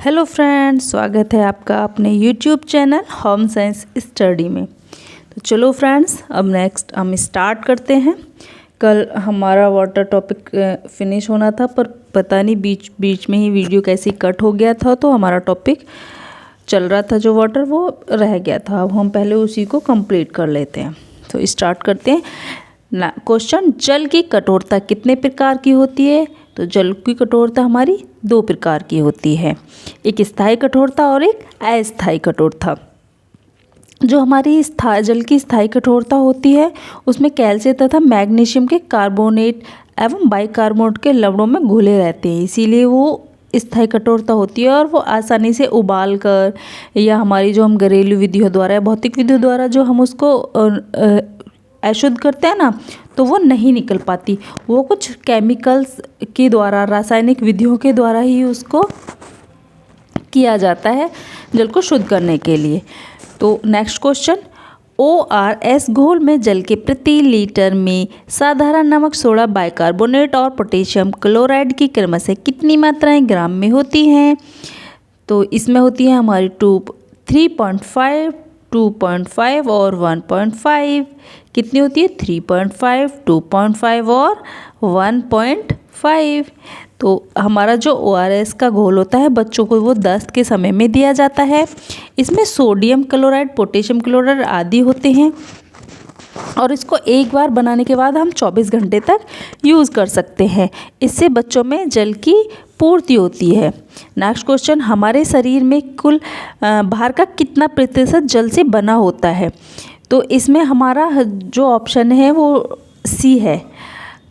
Hello friends, स्वागत है आपका अपने YouTube channel home science study में। तो चलो फ्रेंड्स, अब नेक्स्ट हम स्टार्ट करते हैं। कल हमारा वाटर टॉपिक फिनिश होना था, पर पता नहीं बीच बीच में ही वीडियो कैसे कट हो गया था, तो हमारा टॉपिक चल रहा था जो वाटर वो रह गया था। अब हम पहले उसी को कंप्लीट कर लेते हैं। तो स्टार्ट करते हैं ना। क्वेश्चन, जल की कठोरता कितने प्रकार की होती है? तो जल की कठोरता हमारी दो प्रकार की होती है, एक स्थायी कठोरता और एक अस्थायी कठोरता। जो हमारी जल की स्थायी कठोरता होती है उसमें कैल्शियम तथा मैग्नीशियम के कार्बोनेट एवं बाइकार्बोनेट के लवणों में घुले रहते हैं, इसीलिए वो स्थायी कठोरता होती है और वो आसानी से उबाल कर या हमारी जो हम घरेलू विधियों द्वारा या भौतिक विधियों द्वारा जो हम उसको अशुद्ध करते हैं ना, तो वो नहीं निकल पाती। वो कुछ केमिकल्स के द्वारा, रासायनिक विधियों के द्वारा ही उसको किया जाता है जल को शुद्ध करने के लिए। तो नेक्स्ट क्वेश्चन, ORS घोल में जल के प्रति लीटर में साधारण नमक, सोडा, बाइकार्बोनेट और पोटेशियम क्लोराइड की क्रमशः कितनी मात्राएं ग्राम में होती हैं? तो इसमें होती है हमारी 3.5, 2.5 और 1.5। कितनी होती है? 3.5, 2.5 और 1.5। तो हमारा जो ORS का घोल होता है बच्चों को वो दस्त के समय में दिया जाता है। इसमें सोडियम क्लोराइड, पोटेशियम क्लोराइड आदि होते हैं और इसको एक बार बनाने के बाद हम 24 घंटे तक यूज़ कर सकते हैं। इससे बच्चों में जल की पूर्ति होती है। नेक्स्ट क्वेश्चन, हमारे शरीर में कुल भार का कितना प्रतिशत जल से बना होता है? तो इसमें हमारा जो ऑप्शन है वो सी है,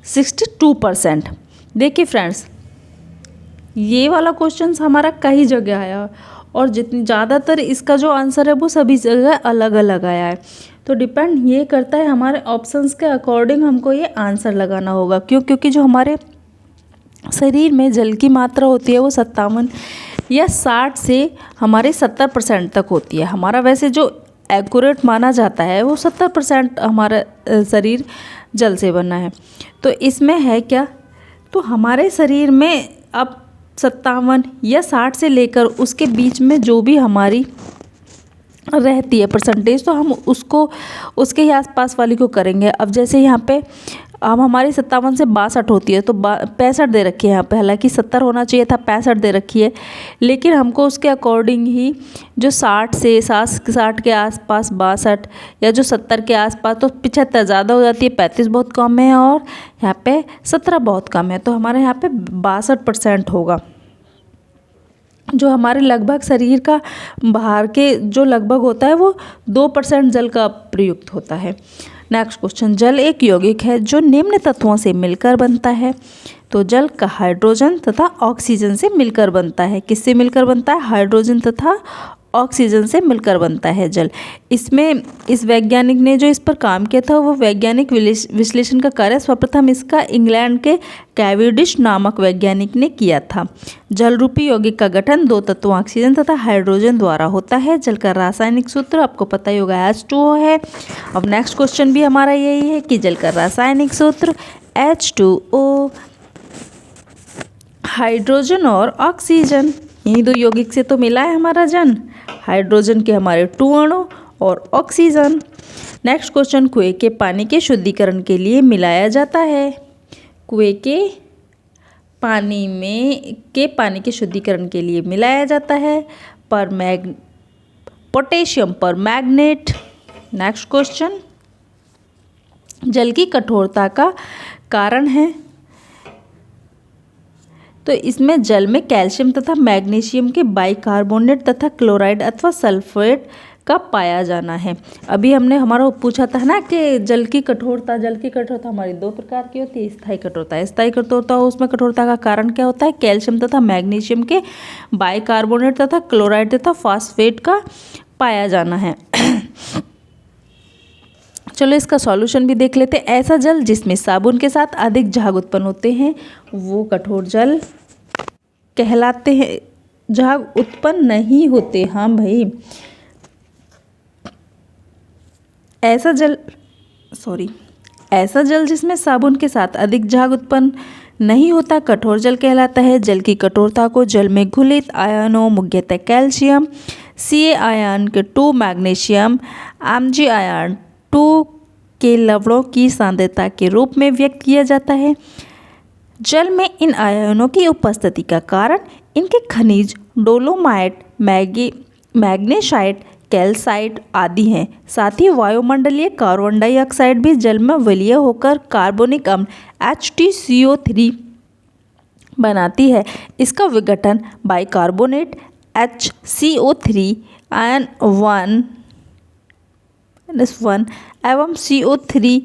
62%। देखिए फ्रेंड्स, ये वाला क्वेश्चन हमारा कई जगह आया और जितनी ज़्यादातर इसका जो आंसर है वो सभी जगह अलग अलग आया है। तो डिपेंड ये करता है हमारे ऑप्शंस के अकॉर्डिंग हमको ये आंसर लगाना होगा। क्योंकि जो हमारे शरीर में जल की मात्रा होती है वो 57 या 60 से हमारे 70% तक होती है। हमारा वैसे जो एक्यूरेट माना जाता है वो 70% हमारा शरीर जल से बना है। तो इसमें है क्या, तो हमारे शरीर में अब 57 या 60 से लेकर उसके बीच में जो भी हमारी रहती है परसेंटेज, तो हम उसको उसके ही आसपास वाली को करेंगे। अब जैसे यहाँ पे अब हमारी 57 से 62 होती है, तो 65 दे रखी है यहाँ पे, हालांकि 70 होना चाहिए था, 65 दे रखी है। लेकिन हमको उसके अकॉर्डिंग ही जो 60 से 60 के आसपास 62 या जो 70 के आसपास, तो 75 ज़्यादा हो जाती है, 35 बहुत कम है और यहाँ पे 17 बहुत कम है। तो हमारे यहाँ पे 62% होगा। जो हमारे लगभग शरीर का बाहर के जो लगभग होता है वो 2% जल का प्रयुक्त होता है। नेक्स्ट क्वेश्चन, जल एक यौगिक है जो निम्न तत्वों से मिलकर बनता है। तो जल का हाइड्रोजन तथा ऑक्सीजन से मिलकर बनता है। किससे मिलकर बनता है? हाइड्रोजन तथा ऑक्सीजन से मिलकर बनता है जल। इसमें इस वैज्ञानिक ने जो इस पर काम किया था वो वैज्ञानिक विश्लेषण का कार्य सर्वप्रथम इसका इंग्लैंड के कैविडिश नामक वैज्ञानिक ने किया था। जल रूपी यौगिक का गठन दो तत्वों ऑक्सीजन तथा हाइड्रोजन द्वारा होता है। जल का रासायनिक सूत्र आपको पता ही होगा, H2O है। अब नेक्स्ट क्वेश्चन भी हमारा यही है कि जल का रासायनिक सूत्र H2O, हाइड्रोजन और ऑक्सीजन, यही दो यौगिक से तो मिला है हमारा जल। हाइड्रोजन के हमारे 2 अणु और ऑक्सीजन। नेक्स्ट क्वेश्चन, कुएं के पानी के शुद्धिकरण के लिए मिलाया जाता है। कुएं के पानी के शुद्धिकरण के लिए मिलाया जाता है पोटेशियम पर मैग्नेट। नेक्स्ट क्वेश्चन, जल की कठोरता का कारण है। तो इसमें जल में कैल्शियम तथा मैग्नीशियम के बाइकार्बोनेट तथा क्लोराइड अथवा सल्फेट का पाया जाना है। अभी हमने हमारा पूछा था ना कि जल की कठोरता हमारी दो प्रकार की होती है, स्थायी कठोरता। स्थायी कठोरता उसमें कठोरता का कारण क्या होता है? कैल्शियम तथा मैग्नीशियम के बाइकार्बोनेट तथा क्लोराइड तथा फास्फेट का पाया जाना है। चलो इसका सॉल्यूशन भी देख लेते हैं। ऐसा जल जिसमें साबुन के साथ अधिक झाग उत्पन्न होते हैं वो कठोर जल कहलाते हैं। झाग उत्पन्न नहीं होते, हाँ भाई, ऐसा जल जिसमें साबुन के साथ अधिक झाग उत्पन्न नहीं होता कठोर जल कहलाता है। जल की कठोरता को जल में घुलित आयनों मुख्यतः कैल्शियम, Ca आयन के 2 मैग्नीशियम, Mg आयन 2 के लवणों की सांद्रता के रूप में व्यक्त किया जाता है। जल में इन आयनों की उपस्थिति का कारण इनके खनिज डोलोमाइट, मैग्नेसाइट, कैल्साइट आदि हैं। साथ ही वायुमंडलीय कार्बन डाइऑक्साइड भी जल में विलय होकर कार्बनिक अम्ल HTCO3 बनाती है। इसका विघटन बाइकार्बोनेट HCO3 आयन 1 एवं CO3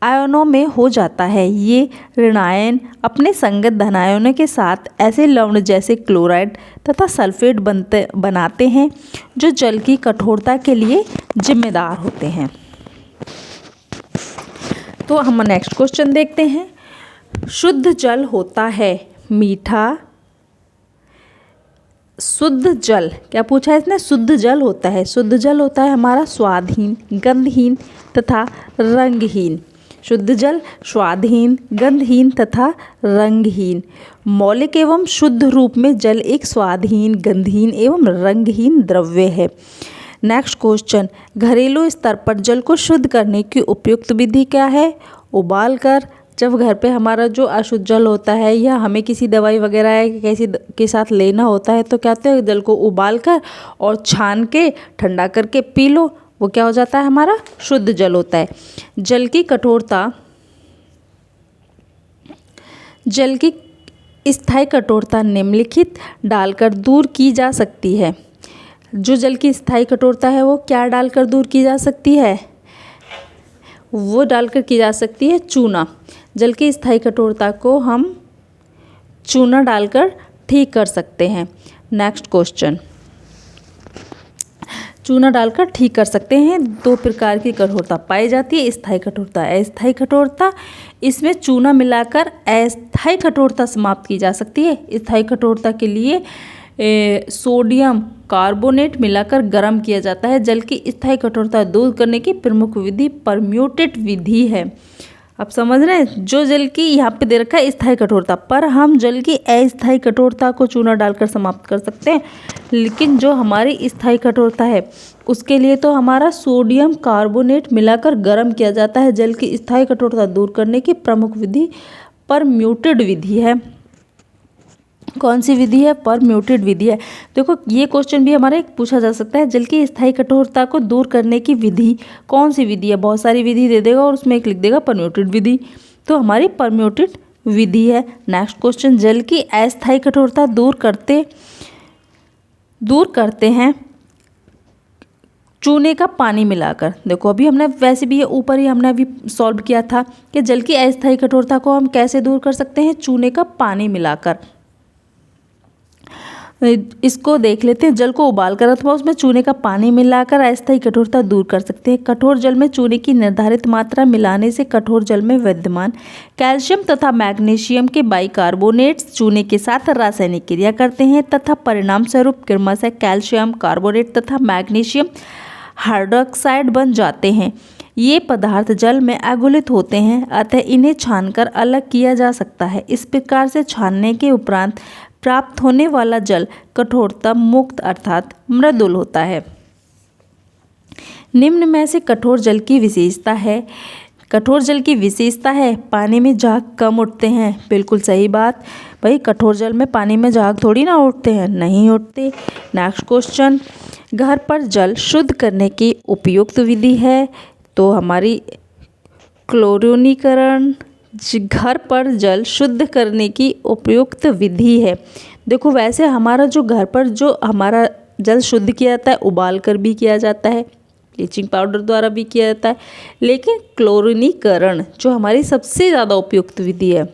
आयनों में हो जाता है। ये ऋणायन अपने संगत धनायनों के साथ ऐसे लवण जैसे क्लोराइड तथा सल्फेट बनाते हैं जो जल की कठोरता के लिए जिम्मेदार होते हैं। तो हम नेक्स्ट क्वेश्चन देखते हैं। शुद्ध जल होता है मीठा, शुद्ध जल क्या पूछा है इसने? शुद्ध जल होता है। शुद्ध जल होता है हमारा स्वादहीन, गंधहीन तथा रंगहीन। शुद्ध जल स्वादहीन, गंधहीन तथा रंगहीन। मौलिक एवं शुद्ध रूप में जल एक स्वादहीन, गंधहीन एवं रंगहीन द्रव्य है। नेक्स्ट क्वेश्चन, घरेलू स्तर पर जल को शुद्ध करने की उपयुक्त विधि क्या है? उबाल कर। जब घर पे हमारा जो अशुद्ध जल होता है या हमें किसी दवाई वगैरह या किसी के साथ लेना होता है तो क्या कहते हैं, जल को उबाल कर और छान के ठंडा करके पी लो, वो क्या हो जाता है हमारा शुद्ध जल होता है। जल की कठोरता, जल की स्थायी कठोरता निम्नलिखित डालकर दूर की जा सकती है। जो जल की स्थायी कठोरता है वो क्या डालकर दूर की जा सकती है? वो डालकर की जा सकती है चूना। जल की स्थायी कठोरता को हम चूना डालकर ठीक कर सकते हैं। नेक्स्ट क्वेश्चन, चूना डालकर ठीक कर सकते हैं। 2 प्रकार की कठोरता पाई जाती है, स्थायी कठोरता, अस्थायी कठोरता। इसमें चूना मिलाकर अस्थायी कठोरता समाप्त की जा सकती है। स्थायी कठोरता के लिए सोडियम कार्बोनेट मिलाकर गर्म किया जाता है। जल की स्थायी कठोरता दूर करने की प्रमुख विधि परम्यूटेट विधि है। अब समझ रहे हैं, जो जल की यहाँ पे दे रखा है स्थायी कठोरता, पर हम जल की अस्थायी कठोरता को चूना डालकर समाप्त कर सकते हैं। लेकिन जो हमारी स्थायी कठोरता है उसके लिए तो हमारा सोडियम कार्बोनेट मिलाकर गर्म किया जाता है। जल की स्थायी कठोरता दूर करने की प्रमुख विधि परम्यूटेड विधि है। कौन सी विधि है? परम्यूटेड विधि है। देखो ये क्वेश्चन भी हमारा एक पूछा जा सकता है, जल की स्थायी कठोरता को दूर करने की विधि कौन सी विधि है? बहुत सारी विधि दे देगा और उसमें एक लिख देगा परम्यूटेड विधि, तो हमारी परम्यूटेड विधि है। नेक्स्ट क्वेश्चन, जल की अस्थायी कठोरता दूर करते हैं चूने का पानी मिलाकर। देखो अभी हमने वैसे भी ये ऊपर ही हमने अभी सॉल्व किया था कि जल की अस्थायी कठोरता को हम कैसे दूर कर सकते हैं? चूने का पानी मिलाकर। इसको देख लेते हैं। जल को उबालकर अथवा उसमें चूने का पानी मिलाकर अस्थायी कठोरता दूर कर सकते हैं। कठोर जल में चूने की निर्धारित मात्रा मिलाने से कठोर जल में विद्यमान कैल्शियम तथा मैग्नीशियम के बाइकार्बोनेट्स चूने के साथ रासायनिक क्रिया करते हैं तथा परिणाम स्वरूप क्रमशः कैल्शियम कार्बोनेट तथा मैग्नीशियम हाइड्रोक्साइड बन जाते हैं। ये पदार्थ जल में अघुलित होते हैं, अतः इन्हें छानकर अलग किया जा सकता है। इस प्रकार से छानने के उपरांत प्राप्त होने वाला जल कठोरता मुक्त अर्थात मृदुल होता है। निम्न में से कठोर जल की विशेषता है। कठोर जल की विशेषता है पानी में झाग कम उठते हैं। बिल्कुल सही बात भाई, कठोर जल में पानी में झाग थोड़ी ना उठते हैं, नहीं उठते। नेक्स्ट क्वेश्चन, घर पर जल शुद्ध करने की उपयुक्त विधि है तो हमारी क्लोरीनीकरण घर पर जल शुद्ध करने की उपयुक्त विधि है। देखो वैसे हमारा जो घर पर जो हमारा जल शुद्ध किया जाता है उबाल कर भी किया जाता है, ब्लीचिंग पाउडर द्वारा भी किया जाता है, लेकिन क्लोरीनीकरण जो हमारी सबसे ज़्यादा उपयुक्त विधि है।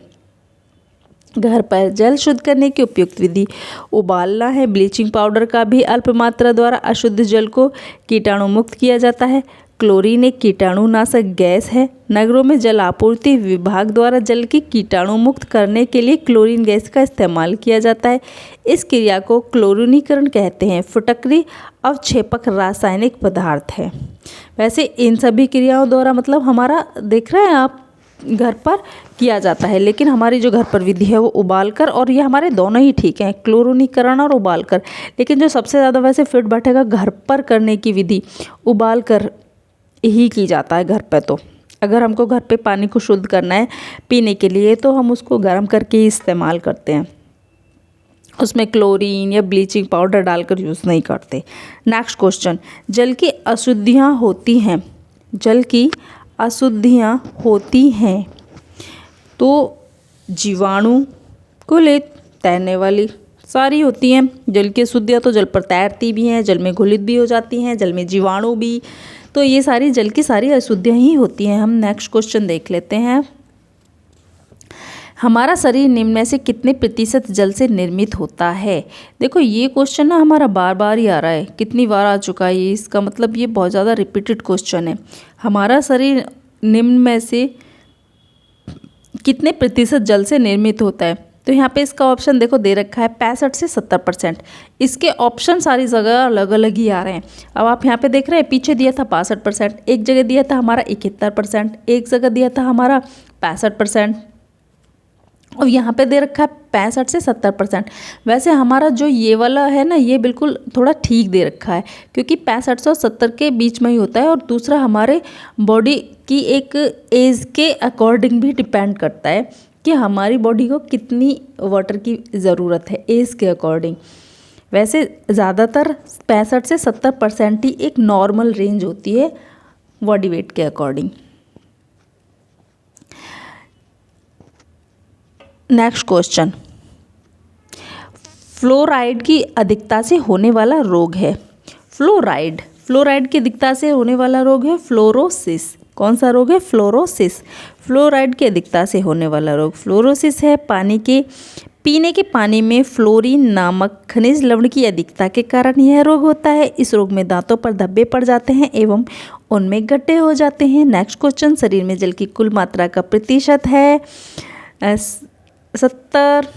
घर पर जल शुद्ध करने की उपयुक्त विधि उबालना है। ब्लीचिंग पाउडर का भी अल्प मात्रा द्वारा अशुद्ध जल को कीटाणु मुक्त किया जाता है। क्लोरीन एक कीटाणुनाशक गैस है। नगरों में जल आपूर्ति विभाग द्वारा जल की कीटाणु मुक्त करने के लिए क्लोरीन गैस का इस्तेमाल किया जाता है। इस क्रिया को क्लोरीनीकरण कहते हैं। फुटकरी अवक्षेपक रासायनिक पदार्थ है। वैसे इन सभी क्रियाओं द्वारा मतलब हमारा देख रहे हैं आप घर पर किया जाता है, लेकिन हमारी जो घर पर विधि है वो उबालकर, और ये हमारे दोनों ही ठीक हैं, क्लोरीनीकरण और उबालकर। लेकिन जो सबसे ज़्यादा वैसे फिट बैठेगा घर पर करने की विधि, उबालकर ही की जाता है घर पे। तो अगर हमको घर पे पानी को शुद्ध करना है पीने के लिए तो हम उसको गर्म करके ही इस्तेमाल करते हैं, उसमें क्लोरीन या ब्लीचिंग पाउडर डालकर यूज़ नहीं करते। नेक्स्ट क्वेश्चन, जल की अशुद्धियाँ होती हैं, जल की अशुद्धियाँ होती हैं तो जीवाणु को ले तैरने वाली सारी होती हैं। जल की अशुद्धियाँ तो जल पर तैरती भी हैं, जल में घुलित भी हो जाती हैं, जल में जीवाणु भी, तो ये सारी जल की सारी अशुद्धियाँ ही होती हैं। हम नेक्स्ट क्वेश्चन देख लेते हैं। हमारा शरीर निम्न में से कितने प्रतिशत जल से निर्मित होता है? देखो ये क्वेश्चन ना हमारा बार बार ही आ रहा है, कितनी बार आ चुका है ये, इसका मतलब ये बहुत ज़्यादा रिपीटेड क्वेश्चन है। हमारा शरीर निम्न में से कितने प्रतिशत जल से निर्मित होता है? तो यहाँ पे इसका ऑप्शन देखो दे रखा है 65 से 70%। इसके ऑप्शन सारी जगह अलग अलग ही आ रहे हैं। अब आप यहाँ पे देख रहे हैं, पीछे दिया था 65%, एक जगह दिया था हमारा 71%, एक जगह दिया था हमारा 65%, और यहाँ पे दे रखा है 65 से 70%। वैसे हमारा जो ये वाला है ना, ये बिल्कुल थोड़ा ठीक दे रखा है, क्योंकि 65 से 70 के बीच में ही होता है। और दूसरा हमारे बॉडी की एक एज के अकॉर्डिंग भी डिपेंड करता है कि हमारी बॉडी को कितनी वाटर की ज़रूरत है, एज के अकॉर्डिंग। वैसे ज़्यादातर 65 से 70% ही एक नॉर्मल रेंज होती है बॉडी वेट के अकॉर्डिंग। नेक्स्ट क्वेश्चन, फ्लोराइड की अधिकता से होने वाला रोग है। फ्लोराइड की अधिकता से होने वाला रोग है फ्लोरोसिस। कौन सा रोग है? फ्लोरोसिस। फ्लोराइड की अधिकता से होने वाला रोग फ्लोरोसिस है। पीने के पानी में फ्लोरीन नामक खनिज लवण की अधिकता के कारण यह रोग होता है। इस रोग में दांतों पर धब्बे पड़ जाते हैं एवं उनमें गड्ढे हो जाते हैं। नेक्स्ट क्वेश्चन, शरीर में जल की कुल मात्रा का प्रतिशत है 70।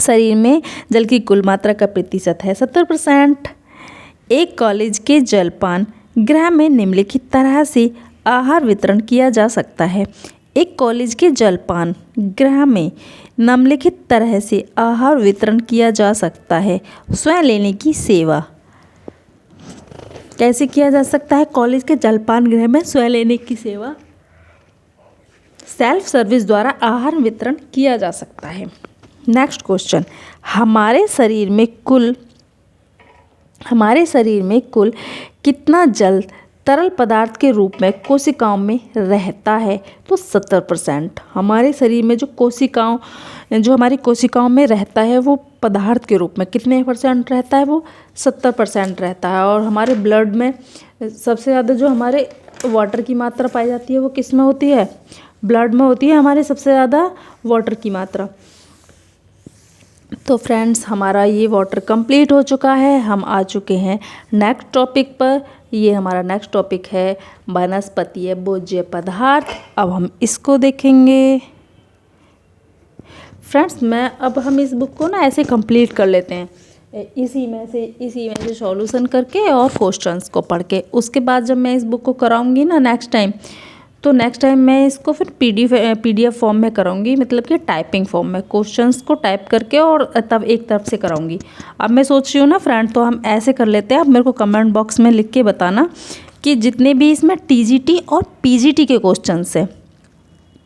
शरीर में जल की कुल मात्रा का प्रतिशत है 70%। एक कॉलेज के जलपान गृह में निम्नलिखित तरह से आहार वितरण किया जा सकता है। एक कॉलेज के जलपान गृह में निम्नलिखित तरह से आहार वितरण किया जा सकता है। स्वयं लेने की सेवा। कैसे किया जा सकता है कॉलेज के जलपान गृह में स्वयं लेने की सेवा? सेल्फ सर्विस द्वारा आहार वितरण किया जा सकता है। नेक्स्ट क्वेश्चन, हमारे शरीर में कुल कितना जल तरल पदार्थ के रूप में कोशिकाओं में रहता है? तो 70%। हमारे शरीर में जो हमारी कोशिकाओं में रहता है वो पदार्थ के रूप में कितने % रहता है? वो 70% रहता है। और हमारे ब्लड में सबसे ज़्यादा जो हमारे वाटर की मात्रा पाई जाती है वो किस में होती है? ब्लड में होती है हमारे सबसे ज़्यादा वाटर की मात्रा। तो फ्रेंड्स, हमारा ये वाटर कंप्लीट हो चुका है। हम आ चुके हैं नेक्स्ट टॉपिक पर। ये हमारा नेक्स्ट टॉपिक है वनस्पतीय भोज्य पदार्थ। अब हम इसको देखेंगे। फ्रेंड्स, अब हम इस बुक को ना ऐसे कंप्लीट कर लेते हैं, इसी में से सॉल्यूशन करके और क्वेश्चंस को पढ़ के। उसके बाद जब मैं इस बुक को कराऊंगी ना नेक्स्ट टाइम मैं इसको फिर PDF फॉर्म में कराऊंगी, मतलब कि टाइपिंग फॉर्म में क्वेश्चंस को टाइप करके, और तब एक तरफ से कराऊंगी। अब मैं सोच रही हूँ ना फ्रेंड, तो हम ऐसे कर लेते हैं। आप मेरे को कमेंट बॉक्स में लिख के बताना कि जितने भी इसमें TGT और PGT के क्वेश्चंस हैं,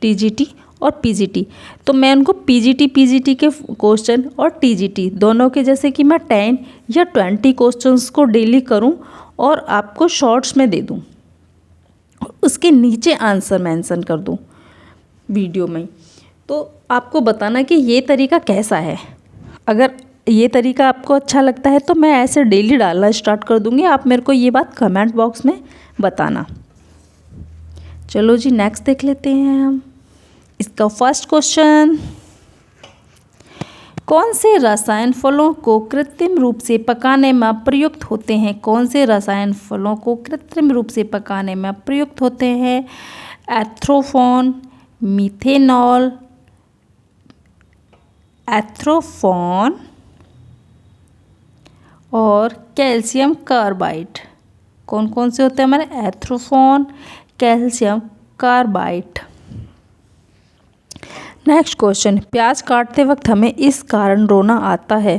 TGT और PGT, तो मैं उनको PGT के क्वेश्चन और TGT दोनों के, जैसे कि मैं 10 या 20 क्वेश्चंस को डेली करूँ और आपको शॉर्ट्स में दे दूँ, उसके नीचे आंसर मेंशन कर दूँ वीडियो में। तो आपको बताना कि ये तरीका कैसा है। अगर ये तरीका आपको अच्छा लगता है तो मैं ऐसे डेली डालना स्टार्ट कर दूँगी। आप मेरे को ये बात कमेंट बॉक्स में बताना। चलो जी, नेक्स्ट देख लेते हैं हम। इसका फर्स्ट क्वेश्चन, कौन से रसायन फलों को कृत्रिम रूप से पकाने में प्रयुक्त होते हैं? कौन से रसायन फलों को कृत्रिम रूप से पकाने में प्रयुक्त होते हैं? एथ्रोफोन, मिथेनॉल, और कैल्शियम कार्बाइड। कौन कौन से होते हैं हमारे? एथ्रोफोन, कैल्शियम कार्बाइड। नेक्स्ट क्वेश्चन, प्याज काटते वक्त हमें इस कारण रोना आता है।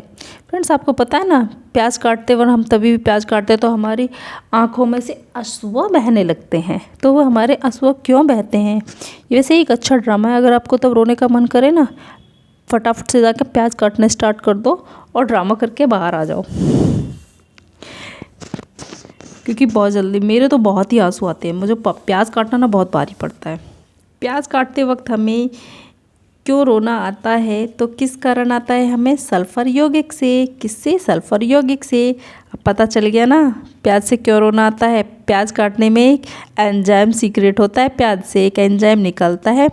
फ्रेंड्स आपको पता है ना, प्याज काटते वक्त हम तभी भी प्याज काटते हैं तो हमारी आँखों में से आंसू बहने लगते हैं। तो वो हमारे आंसू क्यों बहते हैं? ये वैसे एक अच्छा ड्रामा है। अगर आपको तब रोने का मन करे ना, फटाफट से जाकर प्याज काटने स्टार्ट कर दो और ड्रामा करके बाहर आ जाओ, क्योंकि बहुत जल्दी मेरे तो बहुत ही आंसू आते हैं। मुझे प्याज काटना ना बहुत भारी पड़ता है। प्याज काटते वक्त हमें क्यों रोना आता है? तो किस कारण आता है हमें? सल्फर यौगिक से। किससे? सल्फर यौगिक से। अब पता चल गया ना प्याज से क्यों रोना आता है। प्याज काटने में एक एंजाइम सीक्रेट होता है, प्याज से एक एंजाइम निकलता है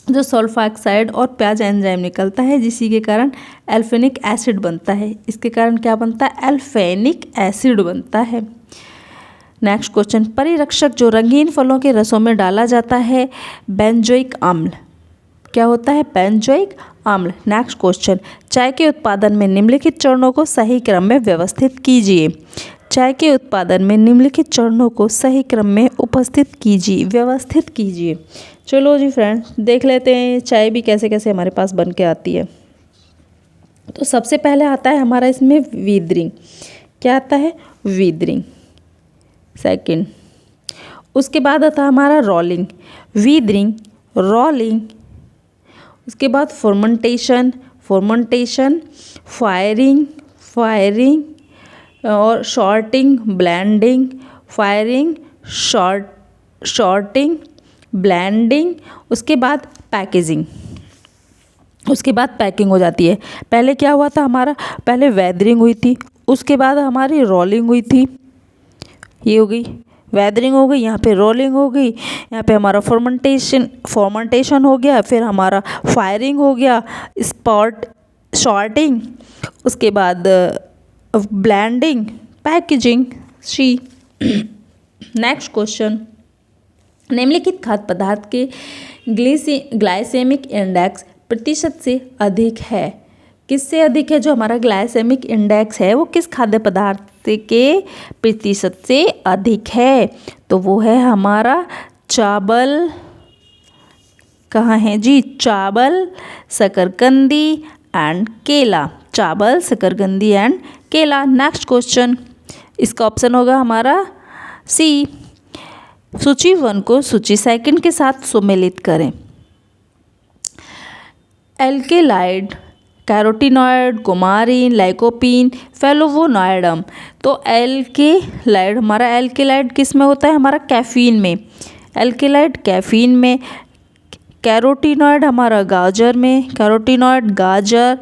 जो सल्फोऑक्साइड और प्याज एंजाइम निकलता है, जिसी के कारण एल्फेनिक एसिड बनता है। इसके कारण क्या बनता है? एल्फेनिक एसिड बनता है। नेक्स्ट क्वेश्चन, परिरक्षक जो रंगीन फलों के रसों में डाला जाता है, बेंजोइक अम्ल। क्या होता है? बेंजोइक अम्ल। नेक्स्ट क्वेश्चन, चाय के उत्पादन में निम्नलिखित चरणों को सही क्रम में व्यवस्थित कीजिए। चाय के उत्पादन में निम्नलिखित चरणों को सही क्रम में उपस्थित कीजिए, व्यवस्थित कीजिए। चलो जी फ्रेंड्स, देख लेते हैं चाय भी कैसे कैसे हमारे पास बन के आती है। तो सबसे पहले आता है हमारा इसमें वीदरिंग। क्या आता है? वीदरिंग। सेकंड, उसके बाद आता है हमारा रोलिंग। Weathering, rolling. उसके बाद फर्मेंटेशन, फर्मेंटेशन, फायरिंग, फायरिंग और sorting, blending, firing, sorting, blending. उसके बाद पैकेजिंग। उसके बाद पैकिंग हो जाती है। पहले क्या हुआ था हमारा? पहले वेदरिंग हुई थी, उसके बाद हमारी रोलिंग हुई थी। ये हो गई वेदरिंग, हो गई यहाँ पे रोलिंग हो गई, यहाँ पे हमारा फर्मेंटेशन हो गया, फिर हमारा फायरिंग हो गया, शॉर्टिंग, उसके बाद ब्लेंडिंग, पैकेजिंग। सी नेक्स्ट क्वेश्चन, निम्नलिखित खाद्य पदार्थ के ग्लाइसेमिक इंडेक्स प्रतिशत से अधिक है। किससे अधिक है? जो हमारा ग्लाइसेमिक इंडेक्स है वो किस खाद्य पदार्थ के प्रतिशत से अधिक है? तो वो है हमारा चावल। कहाँ है जी? चावल, शकरकंदी एंड केला। चावल, शकरकंदी एंड केला। नेक्स्ट क्वेश्चन, इसका ऑप्शन होगा हमारा सी। सूची 1 को सूची 2 के साथ सुमेलित करें। Alkaloid, carotenoid, coumarin, lycopene, flavonoid. तो एल्केलाइड, हमारा एल्केलाइड किस में होता है? हमारा कैफीन में। एल्केलाइड कैफीन में। कैरोटीनॉइड हमारा गाजर में, कैरोटीनॉइड गाजर।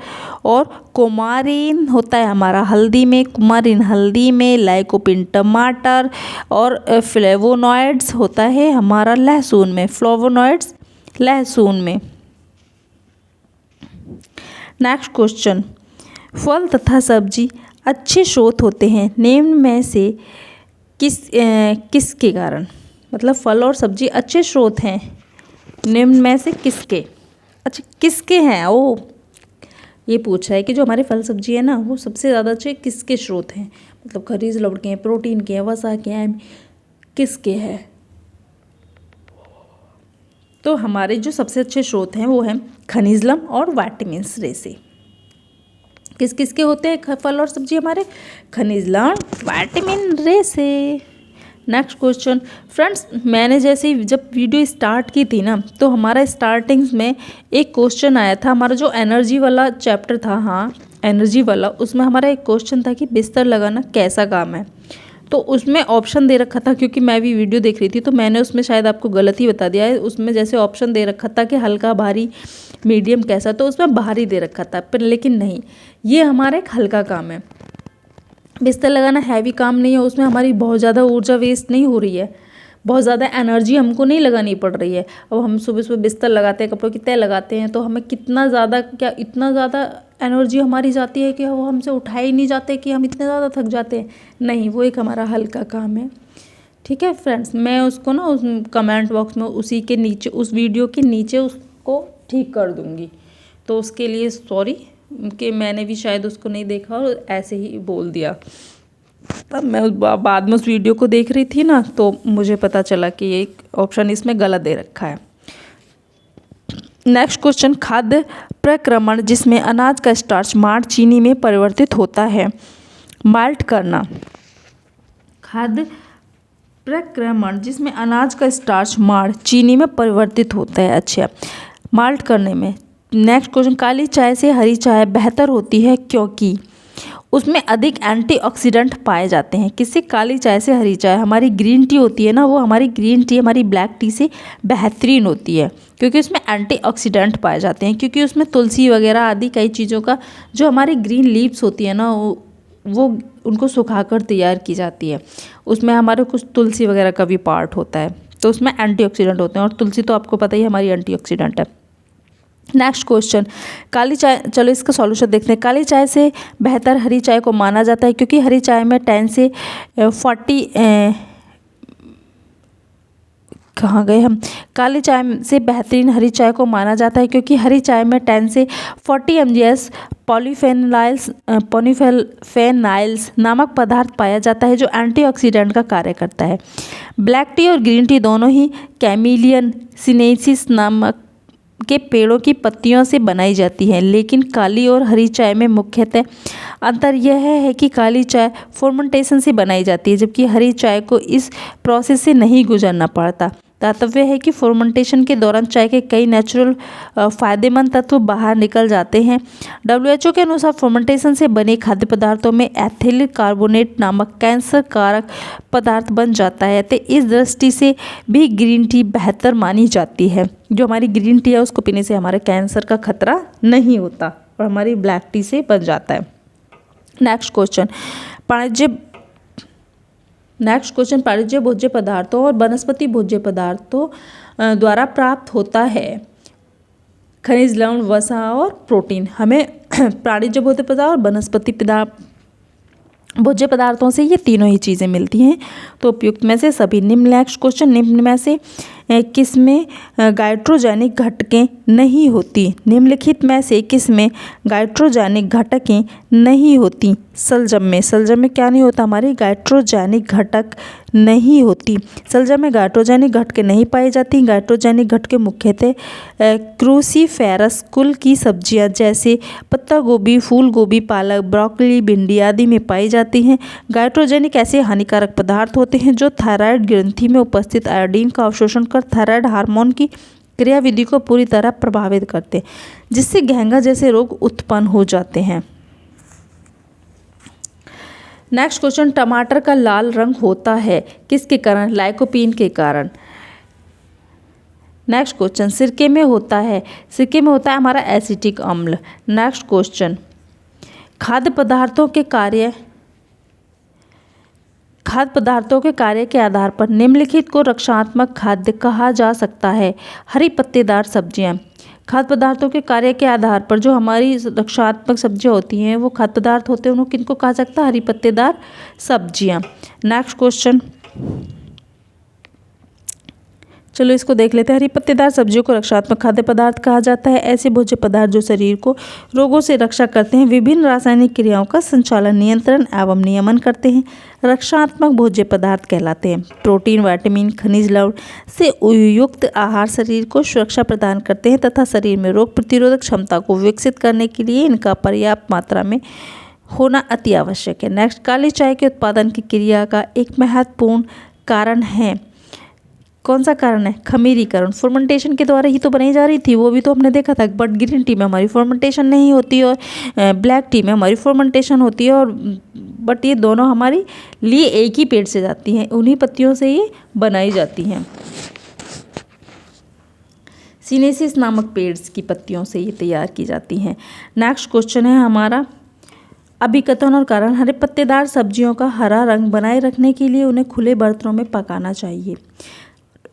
और कुमारीन होता है हमारा हल्दी में, कुमारीन हल्दी में। लाइकोपिन टमाटर। और फ्लेवोनॉइड्स होता है हमारा लहसुन में, फ्लेवोनॉइड्स लहसुन में। नेक्स्ट क्वेश्चन, फल तथा सब्जी अच्छे स्रोत होते हैं, निम्न में से किसके कारण? मतलब फल और सब्जी अच्छे स्रोत हैं, निम्न में से किसके? अच्छा, किसके हैं? ओ, ये पूछा है कि जो हमारे फल सब्जी है ना वो सबसे ज़्यादा अच्छे किसके स्रोत हैं? मतलब खनिज लवण के हैं, प्रोटीन के हैं, वसा के हैं, किसके हैं? तो हमारे जो सबसे अच्छे स्रोत हैं वो हैं खनिज लवण और विटामिन रे से। किस किस के होते हैं फल और सब्जी? हमारे खनिज लवण, विटामिन रे से। नेक्स्ट क्वेश्चन, फ्रेंड्स मैंने जैसे ही जब वीडियो स्टार्ट की थी ना तो हमारा स्टार्टिंग्स में एक क्वेश्चन आया था, हमारा जो एनर्जी वाला चैप्टर था, हाँ एनर्जी वाला, उसमें हमारा एक क्वेश्चन था कि बिस्तर लगाना कैसा काम है। तो उसमें ऑप्शन दे रखा था, क्योंकि मैं भी वीडियो देख रही थी तो मैंने उसमें शायद आपको गलत ही बता दिया है। उसमें जैसे ऑप्शन दे रखा था कि हल्का, भारी, मीडियम कैसा, तो उसमें भारी दे रखा था, पर लेकिन नहीं, ये हमारा एक हल्का काम है। बिस्तर लगाना हैवी काम नहीं है, उसमें हमारी बहुत ज़्यादा ऊर्जा वेस्ट नहीं हो रही है, बहुत ज़्यादा एनर्जी हमको नहीं लगानी पड़ रही है। अब हम सुबह सुबह बिस्तर लगाते हैं, कपड़ों की तह लगाते हैं, तो हमें कितना ज़्यादा, क्या इतना ज़्यादा एनर्जी हमारी जाती है कि वो हमसे उठाए ही नहीं जाते, कि हम इतने ज़्यादा थक जाते हैं। नहीं, वो एक हमारा हल्का काम है। ठीक है फ्रेंड्स, मैं उसको ना उस कमेंट बॉक्स में उसी के नीचे, उस वीडियो के नीचे उसको ठीक कर दूँगी, तो उसके लिए सॉरी कि मैंने भी शायद उसको नहीं देखा और ऐसे ही बोल दिया। तब मैं बाद में उस वीडियो को देख रही थी ना, तो मुझे पता चला कि ये ऑप्शन इसमें गलत दे रखा है। नेक्स्ट क्वेश्चन, खाद्य प्रक्रमण जिसमें अनाज का स्टार्च माड़ चीनी में परिवर्तित होता है। माल्ट करना। खाद्य प्रक्रमण जिसमें अनाज का स्टार्च माड़ चीनी में परिवर्तित होता है। अच्छा, माल्ट करने में। नेक्स्ट क्वेश्चन, काली चाय से हरी चाय बेहतर होती है क्योंकि उसमें अधिक एंटीऑक्सीडेंट पाए जाते हैं। किससे? काली चाय से हरी चाय। हमारी ग्रीन टी होती है ना, वो हमारी ग्रीन टी हमारी ब्लैक टी से बेहतरीन होती है क्योंकि उसमें एंटीऑक्सीडेंट पाए जाते हैं, क्योंकि उसमें तुलसी वगैरह आदि कई चीज़ों का, जो हमारी ग्रीन लीव्स होती है ना, वो उनको सुखाकर तैयार की जाती है। उसमें हमारे कुछ तुलसी वगैरह का भी पार्ट होता है, तो उसमें एंटीऑक्सीडेंट होते हैं, और तुलसी तो आपको पता ही हमारी एंटीऑक्सीडेंट है। नेक्स्ट क्वेश्चन, काली चाय, चलो इसका सॉल्यूशन देखते हैं। काली चाय से बेहतर हरी चाय को माना जाता है क्योंकि हरी चाय में 10 से 40 कहाँ गए हम। काली चाय से बेहतरीन हरी चाय को माना जाता है क्योंकि हरी चाय में 10 से 40 mgs पॉलीफेनाइल्स नामक पदार्थ पाया जाता है जो एंटीऑक्सीडेंट का कार्य करता है। ब्लैक टी और ग्रीन टी दोनों ही कैमिलियन सिनेंसिस नामक के पेड़ों की पत्तियों से बनाई जाती है, लेकिन काली और हरी चाय में मुख्यतः अंतर यह है कि काली चाय फर्मेंटेशन से बनाई जाती है जबकि हरी चाय को इस प्रोसेस से नहीं गुजरना पड़ता। तात्पर्य है कि फर्मेंटेशन के दौरान चाय के कई नेचुरल फायदेमंद तत्व बाहर निकल जाते हैं। WHO के अनुसार फर्मेंटेशन से बने खाद्य पदार्थों में एथिल कार्बोनेट नामक कैंसर कारक पदार्थ बन जाता है, तो इस दृष्टि से भी ग्रीन टी बेहतर मानी जाती है। जो हमारी ग्रीन टी है उसको पीने से हमारे कैंसर का खतरा नहीं होता और हमारी ब्लैक टी से बन जाता है। नेक्स्ट क्वेश्चन, वाणिज्य भोज्य पदार्थों और वनस्पति भोज्य पदार्थों द्वारा प्राप्त होता है खनिज लवण, वसा और प्रोटीन। हमें वाणिज्य भोज्य पदार्थ और वनस्पति भोज्य पदार्थों से ये तीनों ही चीज़ें मिलती हैं। तो उपयुक्त में से सभी निम्न। नेक्स्ट क्वेश्चन, निम्न में से किसमें गाइट्रोजेनिक घटकें नहीं होती? निम्नलिखित में से किसमें गाइट्रोजेनिक घटकें नहीं होती? सलजम में। सलजम में क्या नहीं होता? हमारी गाइट्रोजेनिक घटक नहीं होती। सलजम में गाइट्रोजेनिक घटकें नहीं पाई जाती। गाइट्रोजेनिक घटकें मुख्यतः क्रूसीफेरस कुल की सब्जियां जैसे पत्ता गोभी, फूल गोभी, पालक, ब्रोकली, भिंडी आदि में पाई जाती हैं। गाइट्रोजेनिक ऐसे हानिकारक पदार्थ होते हैं जो थायराइड ग्रंथि में उपस्थित आयोडीन का अवशोषण कर थायराइड हार्मोन की क्रियाविधि को पूरी तरह प्रभावित करते हैं, जिससे घेंगा जैसे रोग उत्पन्न हो जाते हैं। नेक्स्ट क्वेश्चन, टमाटर का लाल रंग होता है किसके कारण? लाइकोपीन के कारण। नेक्स्ट क्वेश्चन, सिरके में होता है हमारा एसिटिक अम्ल। नेक्स्ट क्वेश्चन, खाद्य पदार्थों के कार्य के आधार पर निम्नलिखित को रक्षात्मक खाद्य कहा जा सकता है। हरी पत्तेदार सब्जियां। खाद्य पदार्थों के कार्य के आधार पर जो हमारी रक्षात्मक सब्जियां होती हैं वो खाद्य पदार्थ होते हैं, उनको किनको कहा सकता है? हरी पत्तेदार सब्जियां। नेक्स्ट क्वेश्चन, चलो इसको देख लेते हैं। हरी पत्तेदार सब्जियों को रक्षात्मक खाद्य पदार्थ कहा जाता है। ऐसे भोज्य पदार्थ जो शरीर को रोगों से रक्षा करते हैं, विभिन्न रासायनिक क्रियाओं का संचालन, नियंत्रण एवं नियमन करते हैं, रक्षात्मक भोज्य पदार्थ कहलाते हैं। प्रोटीन, विटामिन, खनिज लवण से युक्त आहार शरीर को सुरक्षा प्रदान करते हैं तथा शरीर में रोग प्रतिरोधक क्षमता को विकसित करने के लिए इनका पर्याप्त मात्रा में होना अति आवश्यक है। नेक्स्ट, काली चाय के उत्पादन की क्रिया का एक महत्वपूर्ण कारण है। कौन सा कारण है? खमीरीकरण। फर्मेंटेशन के द्वारा ही तो बनाई जा रही थी, वो भी तो हमने देखा था। बट ग्रीन टी में हमारी फर्मेंटेशन नहीं होती और ब्लैक टी में हमारी फर्मेंटेशन होती है, और बट ये दोनों हमारी लिए एक ही पेड़ से जाती हैं, उन्हीं पत्तियों से ये बनाई जाती हैं। सिनेसिस नामक पेड़ की पत्तियों से ये तैयार की जाती हैं। नेक्स्ट क्वेश्चन है हमारा अभिकथन और कारण। हरे पत्तेदार सब्जियों का हरा रंग बनाए रखने के लिए उन्हें खुले बर्तनों में पकाना चाहिए।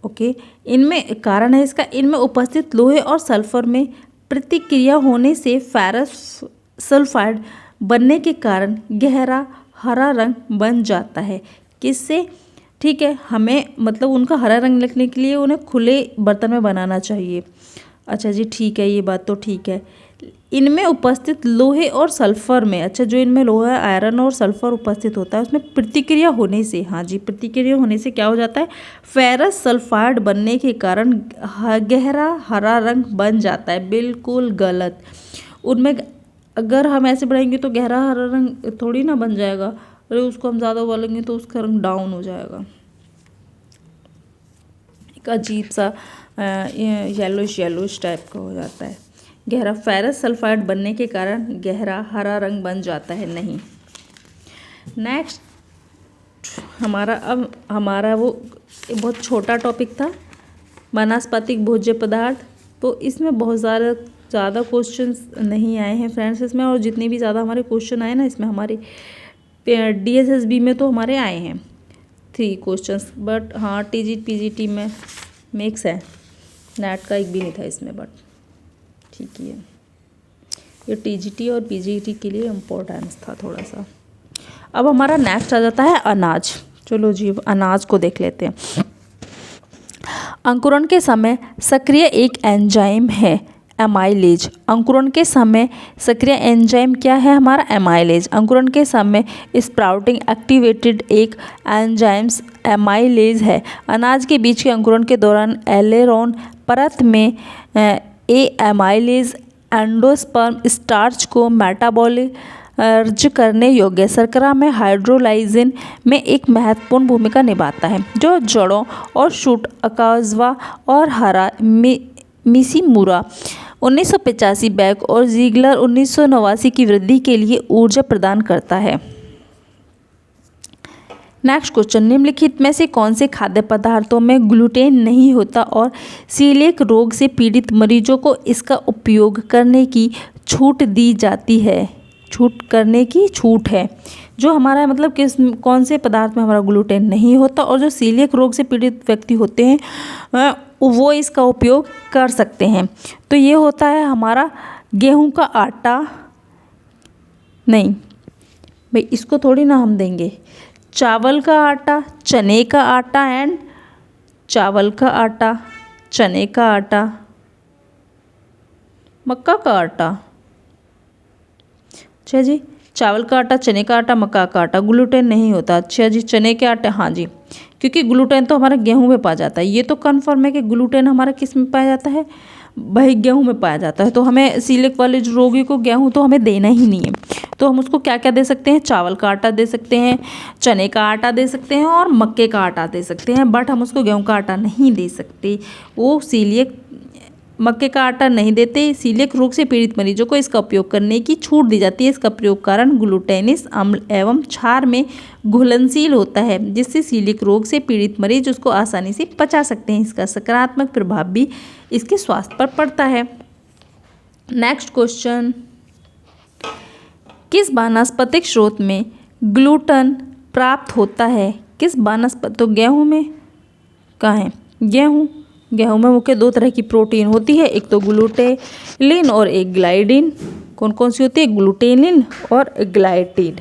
ओके, इनमें कारण है इसका, इनमें उपस्थित लोहे और सल्फर में प्रतिक्रिया होने से फेरस सल्फाइड बनने के कारण गहरा हरा रंग बन जाता है। किससे? ठीक है, हमें मतलब उनका हरा रंग रखने के लिए उन्हें खुले बर्तन में बनाना चाहिए। अच्छा जी, ठीक है, ये बात तो ठीक है। इनमें उपस्थित लोहे और सल्फर में, अच्छा जो इनमें लोहा आयरन और सल्फर उपस्थित होता है उसमें प्रतिक्रिया होने से, हाँ जी प्रतिक्रिया होने से क्या हो जाता है, फेरस सल्फाइड बनने के कारण गहरा हरा रंग बन जाता है। बिल्कुल गलत। उनमें अगर हम ऐसे बढ़ाएंगे तो गहरा हरा रंग थोड़ी ना बन जाएगा, अरे उसको हम ज़्यादा उबालेंगे तो उसका रंग डाउन हो जाएगा, एक अजीब सा येलोइश टाइप का हो जाता है। गहरा फेरस सल्फाइड बनने के कारण गहरा हरा रंग बन जाता है, नहीं। नेक्स्ट हमारा वो बहुत छोटा टॉपिक था, वनस्पतिक भोज्य पदार्थ। तो इसमें बहुत ज़्यादा क्वेश्चंस नहीं आए हैं फ्रेंड्स इसमें, और जितने भी ज़्यादा हमारे क्वेश्चन आए ना इसमें, हमारे DSSB में तो हमारे आए हैं 3 क्वेश्चंस, बट हाँ TGT PGT में मिक्स है, नेट का एक भी नहीं था इसमें, बट ठीक ही है। ये TGT और PGT के लिए इम्पोर्टेंस था थोड़ा सा। अब हमारा नेक्स्ट आ जाता है अनाज। चलो जी अनाज को देख लेते हैं। अंकुरण के समय सक्रिय एक एंजाइम है एमाइलेज। अंकुरण के समय सक्रिय एंजाइम क्या है हमारा, एमाइलेज। अंकुरण के समय स्प्राउटिंग एक्टिवेटेड एक एंजाइम्स एमाइलेज है। अनाज के बीज के अंकुरण के दौरान एलेरोन परत में एमाइलेज एंडोस्पर्म स्टार्च को मेटाबॉलिज्ड करने योग्य शर्करा में हाइड्रोलाइजिन में एक महत्वपूर्ण भूमिका निभाता है, जो जड़ों और शूट अकाजवा और हरा मिशीमुरा 1985 बैग और जीगलर 1989 की वृद्धि के लिए ऊर्जा प्रदान करता है। नेक्स्ट क्वेश्चन, निम्नलिखित में से कौन से खाद्य पदार्थों में ग्लूटेन नहीं होता और सीलिएक रोग से पीड़ित मरीजों को इसका उपयोग करने की छूट दी जाती है। छूट है जो हमारा मतलब कौन से पदार्थ में हमारा ग्लूटेन नहीं होता और जो सीलिएक रोग से पीड़ित व्यक्ति होते हैं वो इसका उपयोग कर सकते हैं। तो ये होता है हमारा गेहूं का आटा, नहीं भाई इसको थोड़ी ना हम देंगे, चावल का आटा, चने का आटा एंड चावल का आटा, चने का आटा, मक्का का आटा। अच्छा जी, चावल का आटा, चने का आटा, मक्का का आटा, ग्लूटेन नहीं होता। अच्छा जी, चने के आटे, हाँ जी, क्योंकि ग्लूटेन तो हमारा गेहूं में पाया जाता है। ये तो कन्फर्म है कि ग्लूटेन हमारा किस में पाया जाता है, भाई गेहूं में पाया जाता है। तो हमें सीलिएक वाले रोगी को गेहूं तो हमें देना ही नहीं है। तो हम उसको क्या क्या दे सकते हैं, चावल का आटा दे सकते हैं, चने का आटा दे सकते हैं और मक्के का आटा दे सकते हैं, बट हम उसको गेहूं का आटा नहीं दे सकते। वो सीलिएक मक्के का आटा नहीं देते। सीलिएक रोग से पीड़ित मरीजों को इसका उपयोग करने की छूट दी जाती है। इसका प्रयोग कारण ग्लूटेनिस अम्ल एवं क्षार में घुलनशील होता है, जिससे सीलिएक रोग से पीड़ित मरीज उसको आसानी से पचा सकते हैं। इसका सकारात्मक प्रभाव भी इसके स्वास्थ्य पर पड़ता है। नेक्स्ट क्वेश्चन, किस वानस्पतिक स्रोत में ग्लूटन प्राप्त होता है? किस वानस्पतिक, तो गेहूँ में कहाँ है, गेहूँ में मुख्य 2 तरह की प्रोटीन होती है, एक तो ग्लूटेलिन और एक ग्लाइडिन। कौन कौन सी होती है, ग्लूटेलिन और ग्लाइडिन।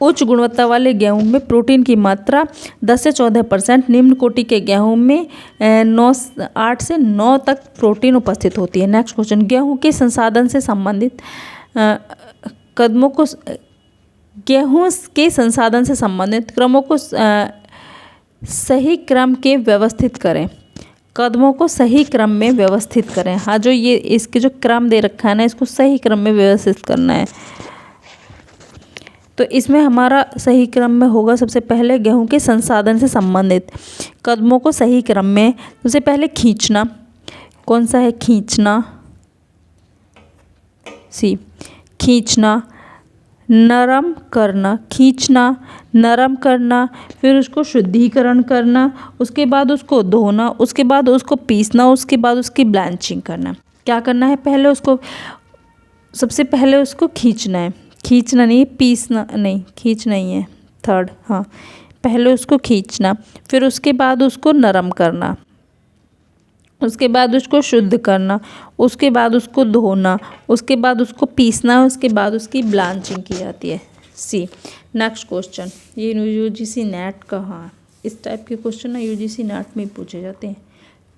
उच्च गुणवत्ता वाले गेहूं में प्रोटीन की मात्रा 10 से 14%, निम्न कोटि के गेहूं में 8 से 9 तक प्रोटीन उपस्थित होती है। नेक्स्ट क्वेश्चन, गेहूं के संसाधन से संबंधित क्रमों को सही क्रम के व्यवस्थित करें। कदमों को सही क्रम में व्यवस्थित करें। हाँ, जो ये इसके जो क्रम दे रखा है ना, इसको सही क्रम में व्यवस्थित करना है। तो इसमें हमारा सही क्रम में होगा सबसे पहले गेहूं के संसाधन से संबंधित कदमों को सही क्रम में सबसे पहले खींचना। कौन सा है, खींचना, खींचना, नरम करना, खींचना, नरम करना, फिर उसको शुद्धिकरण करना, उसके बाद उसको धोना, उसके बाद उसको पीसना, उसके बाद उसकी ब्लांचिंग करना। क्या करना है, पहले उसको सबसे पहले उसको खींचना है, खींचना नहीं, पीसना नहीं, खींचना ही है थर्ड, हाँ, पहले उसको खींचना, फिर उसके बाद उसको नरम करना, उसके बाद उसको शुद्ध करना, उसके बाद उसको धोना, उसके बाद उसको पीसना, उसके बाद उसकी ब्लांचिंग की जाती है। नेक्स्ट क्वेश्चन, ये UGC नेट का, हाँ इस टाइप के क्वेश्चन ना UGC नेट में पूछे जाते हैं।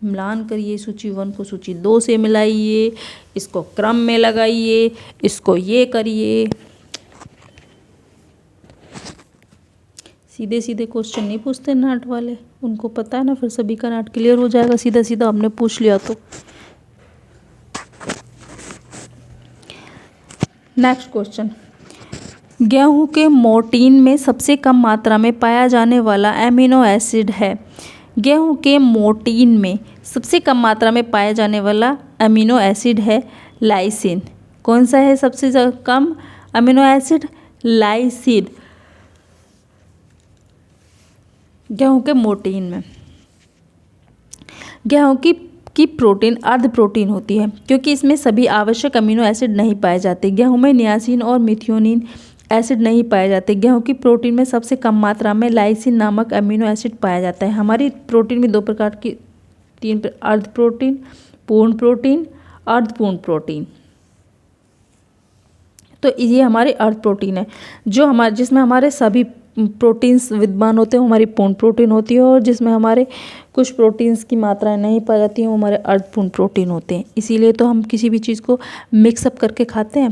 मिलान करिए, सूची 1 को सूची 2 से मिलाइए, इसको क्रम में लगाइए, इसको ये करिए। सीधे सीधे क्वेश्चन नहीं पूछते नाट वाले, उनको पता है ना, फिर सभी का नाट क्लियर हो जाएगा सीधा सीधा हमने पूछ लिया तो। नेक्स्ट क्वेश्चन, गेहूं के मोटीन में सबसे कम मात्रा में पाया जाने वाला अमीनो एसिड है। गेहूं के मोटीन में सबसे कम मात्रा में पाया जाने वाला अमीनो एसिड है लाइसिन। कौन सा है सबसे कम अमीनो एसिड? लाइसिन। गेहूं के मोटीन में गेहूं की प्रोटीन अर्ध प्रोटीन होती है क्योंकि इसमें सभी आवश्यक अमीनो एसिड नहीं पाए जाते। गेहूं में नियासिन और मिथियोनिन एसिड नहीं पाए जाते। गेहूं की प्रोटीन में सबसे कम मात्रा में लाइसिन नामक अमीनो एसिड पाया जाता है। हमारी प्रोटीन में 2 प्रकार की, 3 अर्ध प्रोटीन, पूर्ण प्रोटीन, अर्धपूर्ण प्रोटीन। तो ये हमारी अर्ध प्रोटीन है जो जिसमें हमारे सभी प्रोटीन्स विद्यमान होते हैं, हमारी पूर्ण प्रोटीन होती है, और जिसमें हमारे कुछ प्रोटीन्स की मात्राएं नहीं पाई जाती हैं वो हमारे अर्धपूर्ण प्रोटीन होते हैं। इसीलिए तो हम किसी भी चीज़ को मिक्सअप करके खाते हैं।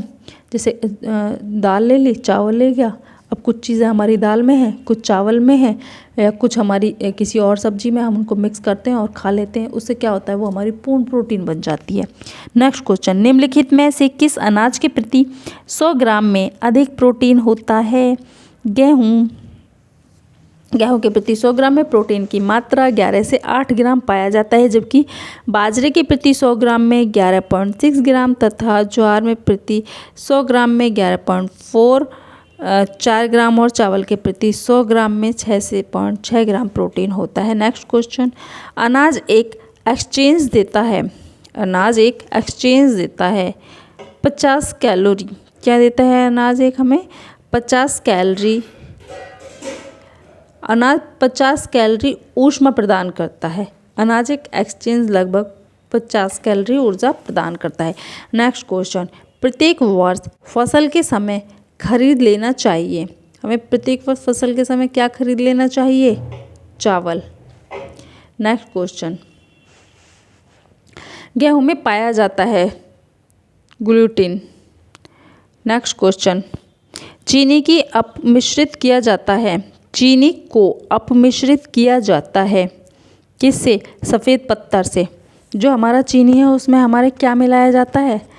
जैसे दाल ले ली, चावल ले गया, अब कुछ चीज़ें हमारी दाल में हैं, कुछ चावल में है, या कुछ हमारी किसी और सब्जी में, हम उनको मिक्स करते हैं और खा लेते हैं। उससे क्या होता है, वो हमारी पूर्ण प्रोटीन बन जाती है। नेक्स्ट क्वेश्चन, निम्नलिखित में से किस अनाज के प्रति 100 ग्राम में अधिक प्रोटीन होता है? गेहूँ के प्रति 100 ग्राम में प्रोटीन की मात्रा 11 से 8 ग्राम पाया जाता है, जबकि बाजरे के प्रति 100 ग्राम में 11.6 ग्राम तथा ज्वार में प्रति 100 ग्राम में 11.4 ग्राम और चावल के प्रति 100 ग्राम में 6 से 6 ग्राम प्रोटीन होता है। नेक्स्ट क्वेश्चन, अनाज एक एक्सचेंज देता है 50 कैलोरी। क्या देता है अनाज? एक हमें 50 कैलोरी, अनाज 50 कैलोरी ऊष्मा प्रदान करता है। अनाज एक एक्सचेंज लगभग 50 कैलोरी ऊर्जा प्रदान करता है। नेक्स्ट क्वेश्चन, प्रत्येक वर्ष फसल के समय खरीद लेना चाहिए, हमें प्रत्येक वर्ष फसल के समय क्या खरीद लेना चाहिए? चावल। नेक्स्ट क्वेश्चन, गेहूं में पाया जाता है ग्लूटीन। नेक्स्ट क्वेश्चन, चीनी को अपमिश्रित किया जाता है किससे? सफ़ेद पत्थर से। जो हमारा चीनी है उसमें हमारे क्या मिलाया जाता है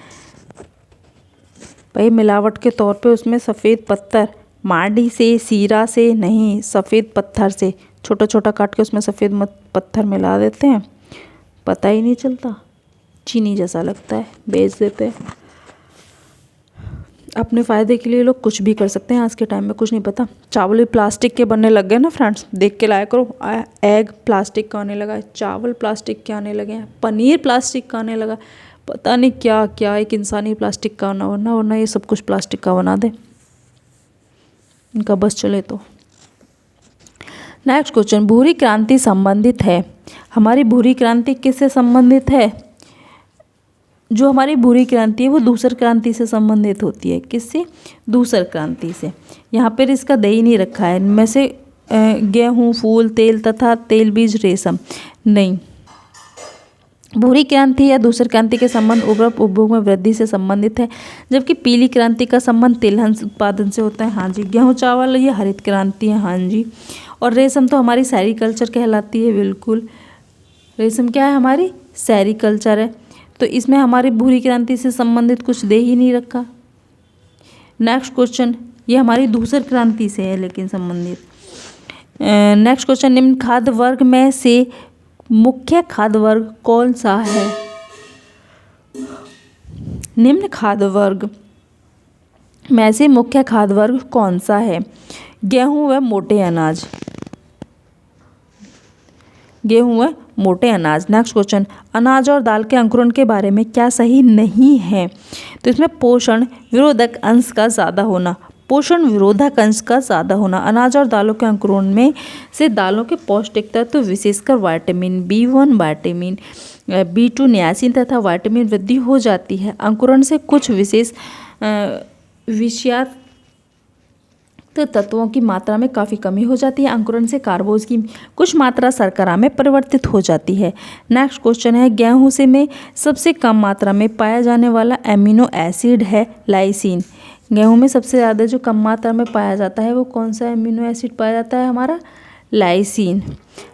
भाई? मिलावट के तौर पे उसमें सफ़ेद पत्थर, माटी से, सीरा से नहीं, सफ़ेद पत्थर से छोटा छोटा काट के उसमें सफ़ेद पत्थर मिला देते हैं, पता ही नहीं चलता, चीनी जैसा लगता है, बेच देते हैं। अपने फ़ायदे के लिए लोग कुछ भी कर सकते हैं, आज के टाइम में कुछ नहीं पता। चावल भी प्लास्टिक के बनने लग गए ना फ्रेंड्स, देख के लाया करो। एग प्लास्टिक का आने लगा है, चावल प्लास्टिक के आने लगे हैं, पनीर प्लास्टिक का आने लगा, पता नहीं क्या क्या, एक इंसानी प्लास्टिक का वरना ये सब कुछ प्लास्टिक का बना दे, इनका बस चले तो। नेक्स्ट क्वेश्चन, भूरी क्रांति संबंधित है। हमारी भूरी क्रांति किससे संबंधित है? जो हमारी भूरी क्रांति है वो दूसर क्रांति से संबंधित होती है। किससे? दूसर क्रांति से। यहाँ पर इसका दही नहीं रखा है, इनमें से गेहूँ, फूल, तेल तथा तेल बीज, रेशम नहीं। भूरी क्रांति या दूसर क्रांति के संबंध उपभोग में वृद्धि से संबंधित है, जबकि पीली क्रांति का संबंध तिलहन उत्पादन से होता है। हाँ जी। गेहूँ, चावल ये हरित क्रांति है। हाँ जी। और रेशम तो हमारी सेरीकल्चर कहलाती है। बिल्कुल, रेशम क्या है? हमारी सेरीकल्चर है। तो इसमें हमारी भूरी क्रांति से संबंधित कुछ दे ही नहीं रखा। नेक्स्ट क्वेश्चन, ये हमारी दूसर क्रांति से है लेकिन संबंधित। नेक्स्ट क्वेश्चन, निम्न खाद्य वर्ग में से मुख्य खाद्य वर्ग कौन सा है? निम्न खाद्य वर्ग में से मुख्य खाद्य वर्ग कौन सा है? गेहूं व मोटे अनाज। गेहूं व मोटे अनाज। नेक्स्ट क्वेश्चन, अनाज और दाल के अंकुरण के बारे में क्या सही नहीं है? तो इसमें पोषण विरोधक अंश का ज़्यादा होना, पोषण विरोधक अंश का ज़्यादा होना। अनाज और दालों के अंकुरण में से दालों के पौष्टिक तत्व विशेषकर vitamin B1, vitamin B2, niacin तथा विटामिन वृद्धि हो जाती है। अंकुरण से कुछ विशेष विषयात तो तत्वों की मात्रा में काफ़ी कमी हो जाती है। अंकुरण से कार्बोज की कुछ मात्रा शर्करा में परिवर्तित हो जाती है। नेक्स्ट क्वेश्चन है, गेहूं से में सबसे कम मात्रा में पाया जाने वाला एमिनो एसिड है लाइसिन। गेहूं में सबसे ज़्यादा जो कम मात्रा में पाया जाता है वो कौन सा एमिनो एसिड पाया जाता है? हमारा लाइसिन।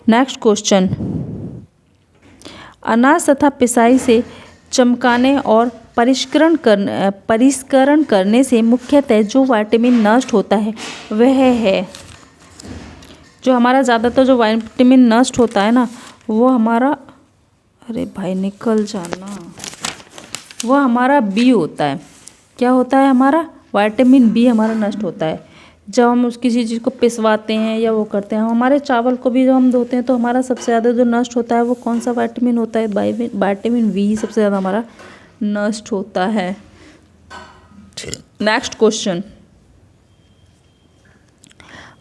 नेक्स्ट क्वेश्चन, अनाज तथा पिसाई से चमकाने और परिष्करण करने से मुख्यतः जो विटामिन नष्ट होता है वह है, जो हमारा ज़्यादातर जो विटामिन नष्ट होता है ना वो हमारा, अरे भाई निकल जाना, वो हमारा बी होता है। क्या होता है? हमारा विटामिन बी हमारा नष्ट होता है जब हम उस किसी चीज़ को पिसवाते हैं या वो करते हैं। हमारे चावल को भी जब हम धोते हैं तो हमारा सबसे ज़्यादा जो नष्ट होता है वो कौन सा विटामिन होता है? विटामिन बी सबसे ज़्यादा हमारा नष्ट होता है। नेक्स्ट क्वेश्चन,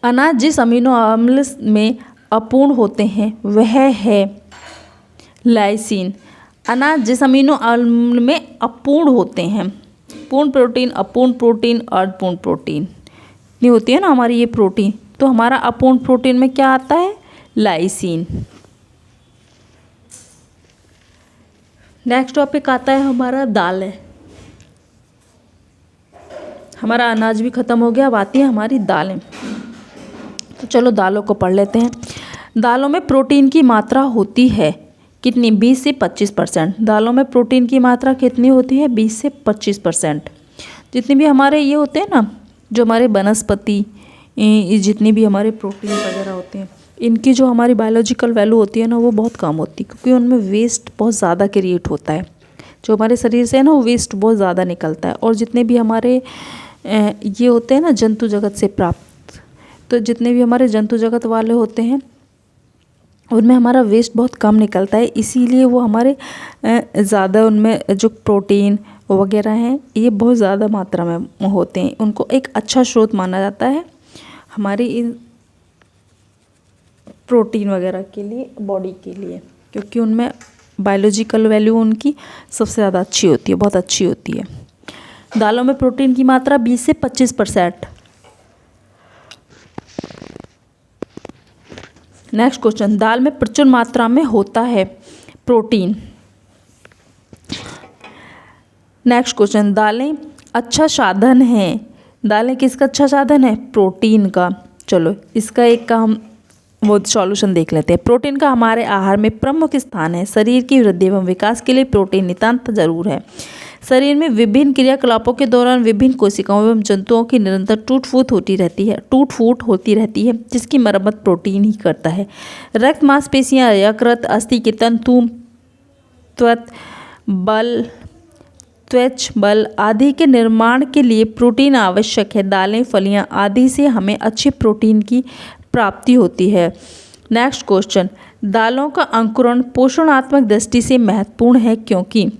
अनाज जिस अमीनो अम्ल में अपूर्ण होते हैं वह है लाइसिन। अनाज जिस अमीनो अम्ल में अपूर्ण होते हैं, पूर्ण प्रोटीन, अपूर्ण प्रोटीन, अर्धपूर्ण प्रोटीन नहीं होती है ना हमारी ये प्रोटीन, तो हमारा अपूर्ण प्रोटीन में क्या आता है? लाइसिन। नेक्स्ट टॉपिक आता है हमारा दालें। हमारा अनाज भी खत्म हो गया, अब आती है हमारी दालें। तो चलो दालों को पढ़ लेते हैं। दालों में प्रोटीन की मात्रा होती है कितनी? 20 से 25%। दालों में प्रोटीन की मात्रा कितनी होती है? 20 से 25%। जितने भी हमारे ये होते हैं ना, जो हमारे वनस्पति जितनी भी हमारे प्रोटीन वगैरह होते हैं, इनकी जो हमारी बायोलॉजिकल वैल्यू होती है ना वो बहुत कम होती है, क्योंकि उनमें वेस्ट बहुत ज़्यादा क्रिएट होता है। जो हमारे शरीर से है ना वो वेस्ट बहुत ज़्यादा निकलता है। और जितने भी हमारे ये होते हैं ना जंतु जगत से प्राप्त, तो जितने भी हमारे जंतु जगत वाले होते हैं उनमें हमारा वेस्ट बहुत कम निकलता है, इसीलिए वो हमारे ज़्यादा उनमें जो प्रोटीन वगैरह हैं ये बहुत ज़्यादा मात्रा में होते हैं। उनको एक अच्छा स्रोत माना जाता है हमारी इन प्रोटीन वगैरह के लिए, बॉडी के लिए, क्योंकि उनमें बायोलॉजिकल वैल्यू उनकी सबसे ज़्यादा अच्छी होती है, बहुत अच्छी होती है। दालों में प्रोटीन की मात्रा 20 से 25%। नेक्स्ट क्वेश्चन, दाल में प्रचुर मात्रा में होता है प्रोटीन। नेक्स्ट क्वेश्चन, दालें अच्छा साधन है। दालें किसका अच्छा साधन है? प्रोटीन का। चलो इसका एक का हम वो सॉल्यूशन देख लेते हैं। प्रोटीन का हमारे आहार में प्रमुख स्थान है। शरीर की वृद्धि एवं विकास के लिए प्रोटीन नितांत जरूर है। शरीर में विभिन्न क्रियाकलापों के दौरान विभिन्न कोशिकाओं एवं जंतुओं की निरंतर टूट फूट होती रहती है जिसकी मरम्मत प्रोटीन ही करता है। रक्त, मांसपेशियां, यकृत, अस्थि के तंतु, त्वचा बल आदि के निर्माण के लिए प्रोटीन आवश्यक है। दालें, फलियां आदि से हमें अच्छे प्रोटीन की प्राप्ति होती है। नेक्स्ट क्वेश्चन, दालों का अंकुरण पोषणात्मक दृष्टि से महत्वपूर्ण है क्योंकि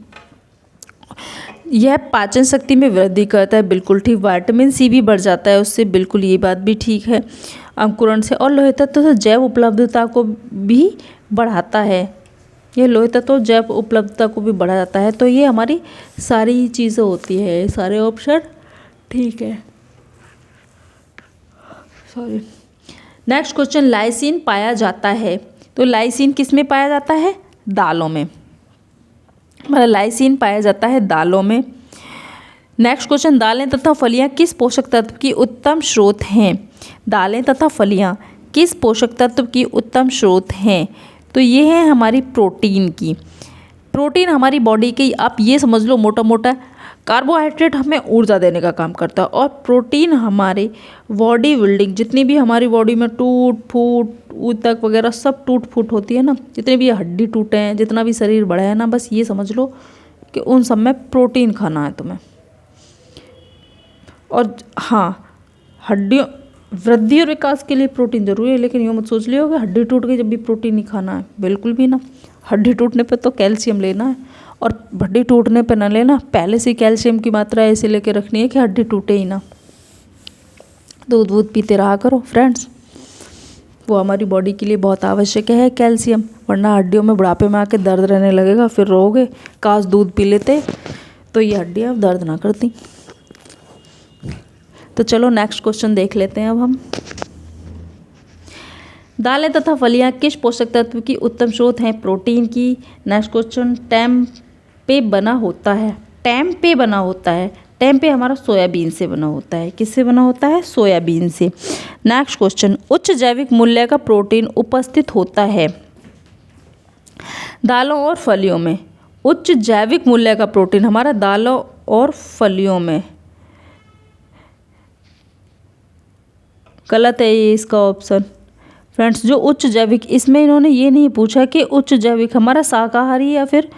यह पाचन शक्ति में वृद्धि करता है। बिल्कुल ठीक। विटामिन सी भी बढ़ जाता है उससे, बिल्कुल ये बात भी ठीक है अंकुरण से। और लोह तत्व तो जैव उपलब्धता को भी बढ़ाता है। ये लोह तत्व जैव उपलब्धता को भी बढ़ा जाता है। तो ये हमारी सारी चीज़ें होती है, सारे ऑप्शन ठीक है। सॉरी। नेक्स्ट क्वेश्चन, लाइसिन पाया जाता है। तो लाइसिन किस में पाया जाता है? दालों में। हमारा लाइसिन पाया जाता है दालों में। नेक्स्ट क्वेश्चन, दालें तथा फलियां किस पोषक तत्व की उत्तम स्रोत हैं? दालें तथा फलियां किस पोषक तत्व की उत्तम स्रोत हैं? तो ये है हमारी प्रोटीन की। प्रोटीन हमारी बॉडी की, आप ये समझ लो मोटा मोटा, कार्बोहाइड्रेट हमें ऊर्जा देने का काम करता है और प्रोटीन हमारे बॉडी बिल्डिंग, जितनी भी हमारी बॉडी में टूट फूट ऊतक वगैरह सब टूट फूट होती है ना, जितने भी हड्डी टूटे हैं, जितना भी शरीर बढ़ा है ना, बस ये समझ लो कि उन सब में प्रोटीन खाना है तुम्हें। और हाँ, हड्डियों वृद्धि और विकास के लिए प्रोटीन जरूरी है, लेकिन यूँ मत सोच लियो कि हड्डी टूट गई जब भी प्रोटीन नहीं खाना है, बिल्कुल भी ना। हड्डी टूटने पे तो कैल्शियम लेना है और हड्डी टूटने पे ना लेना, पहले से कैल्शियम की मात्रा ऐसे लेके रखनी है कि हड्डी टूटे ही ना। दूध पीते रहा करो फ्रेंड्स, वो हमारी बॉडी के लिए बहुत आवश्यक है कैल्शियम, वरना हड्डियों में बुढ़ापे में आके दर्द रहने लगेगा, फिर रोगे। काश दूध पी लेते तो ये हड्डियाँ दर्द ना करती। तो चलो नेक्स्ट क्वेश्चन देख लेते हैं अब हम। दालें तथा फलियां किस पोषक तत्व की उत्तम स्रोत हैं? प्रोटीन की। नेक्स्ट क्वेश्चन, टेम्पे बना होता है, टेम्पे बना होता है, टेम्पे हमारा सोयाबीन से बना होता है। किससे बना होता है? सोयाबीन से। नेक्स्ट क्वेश्चन, उच्च जैविक मूल्य का प्रोटीन उपस्थित होता है दालों और फलियों में। उच्च जैविक मूल्य का प्रोटीन हमारा दालों और फलियों में। गलत है ये इसका ऑप्शन। फ्रेंड्स, जो उच्च जैविक, इसमें इन्होंने ये नहीं पूछा कि उच्च जैविक हमारा शाकाहारी या फिर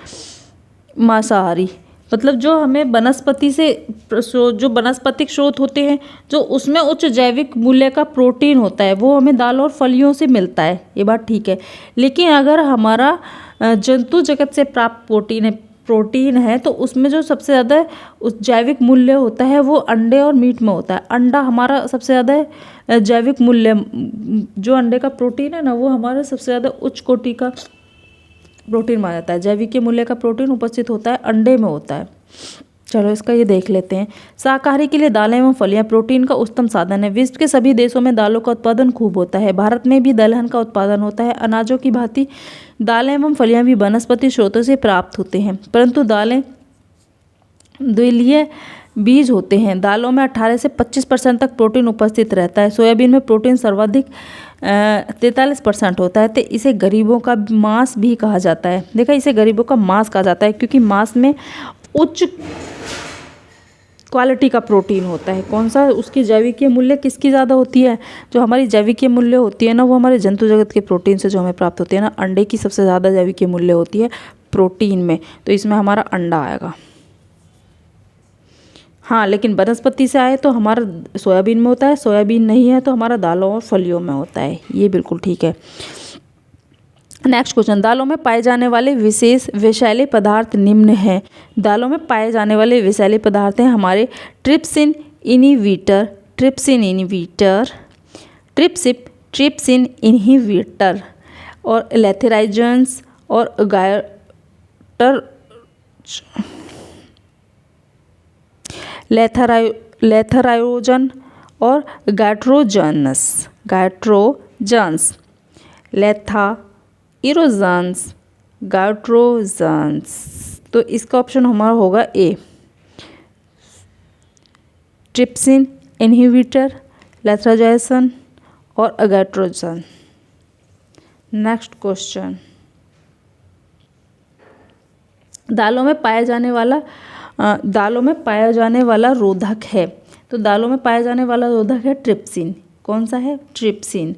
मांसाहारी, मतलब जो हमें वनस्पति से जो वनस्पतिक स्रोत होते हैं, जो उसमें उच्च जैविक मूल्य का प्रोटीन होता है, वो हमें दालों और फलियों से मिलता है, ये बात ठीक है। लेकिन अगर हमारा जंतु जगत से प्राप्त प्रोटीन है तो उसमें जो सबसे ज़्यादा उस जैविक मूल्य होता है वो अंडे और मीट में होता है। अंडा हमारा सबसे ज़्यादा जैविक मूल्य, जो अंडे का प्रोटीन है ना, वो हमारा सबसे ज़्यादा उच्च कोटि का प्रोटीन माना जाता है। जैविक मूल्य का प्रोटीन उपस्थित होता है अंडे में होता है। चलो इसका ये देख लेते हैं। शाकाहारी के लिए दालें एवं फलियां प्रोटीन का उत्तम साधन है। विश्व के सभी देशों में दालों का उत्पादन खूब होता है। भारत में भी दलहन का उत्पादन होता है। अनाजों की भांति दालें एवं फलियां भी वनस्पति स्रोतों से प्राप्त होते हैं, परंतु दालें द्विदलीय बीज होते हैं। दालों में 18 से 25% तक प्रोटीन उपस्थित रहता है। सोयाबीन में प्रोटीन सर्वाधिक 43% होता है। तो इसे गरीबों का मांस भी कहा जाता है। देखा, इसे गरीबों का मांस कहा जाता है क्योंकि मांस में उच्च क्वालिटी का प्रोटीन होता है। कौन सा? उसकी जैविकीय मूल्य किसकी ज़्यादा होती है? जो हमारी जैविकीय मूल्य होती है ना, वो हमारे जंतु जगत के प्रोटीन से जो हमें प्राप्त होती है ना, अंडे की सबसे ज़्यादा जैविकीय मूल्य होती है प्रोटीन में, तो इसमें हमारा अंडा आएगा। हाँ, लेकिन वनस्पति से आए तो हमारा सोयाबीन में होता है, सोयाबीन नहीं है तो हमारा दालों और फलियों में होता है। ये बिल्कुल ठीक है। नेक्स्ट क्वेश्चन, दालों में पाए जाने वाले विशेष विषैले पदार्थ निम्न हैं। दालों में पाए जाने वाले विषैले पदार्थ हैं हमारे ट्रिप्सिन इनहिबिटर, ट्रिप्सिन इनहिबिटर और लेथेराइजेंस और लेथरायोजन और गैट्रोजन्स, गैट्रोजन्स। तो इसका ऑप्शन हमारा होगा ए, ट्रिप्सिन इनहिबिटर, लेथराइजेशन और गैट्रोजन। नेक्स्ट क्वेश्चन, दालों में पाया जाने वाला रोधक है। तो दालों में पाया जाने वाला रोधक है ट्रिप्सिन। कौन सा है? ट्रिप्सिन।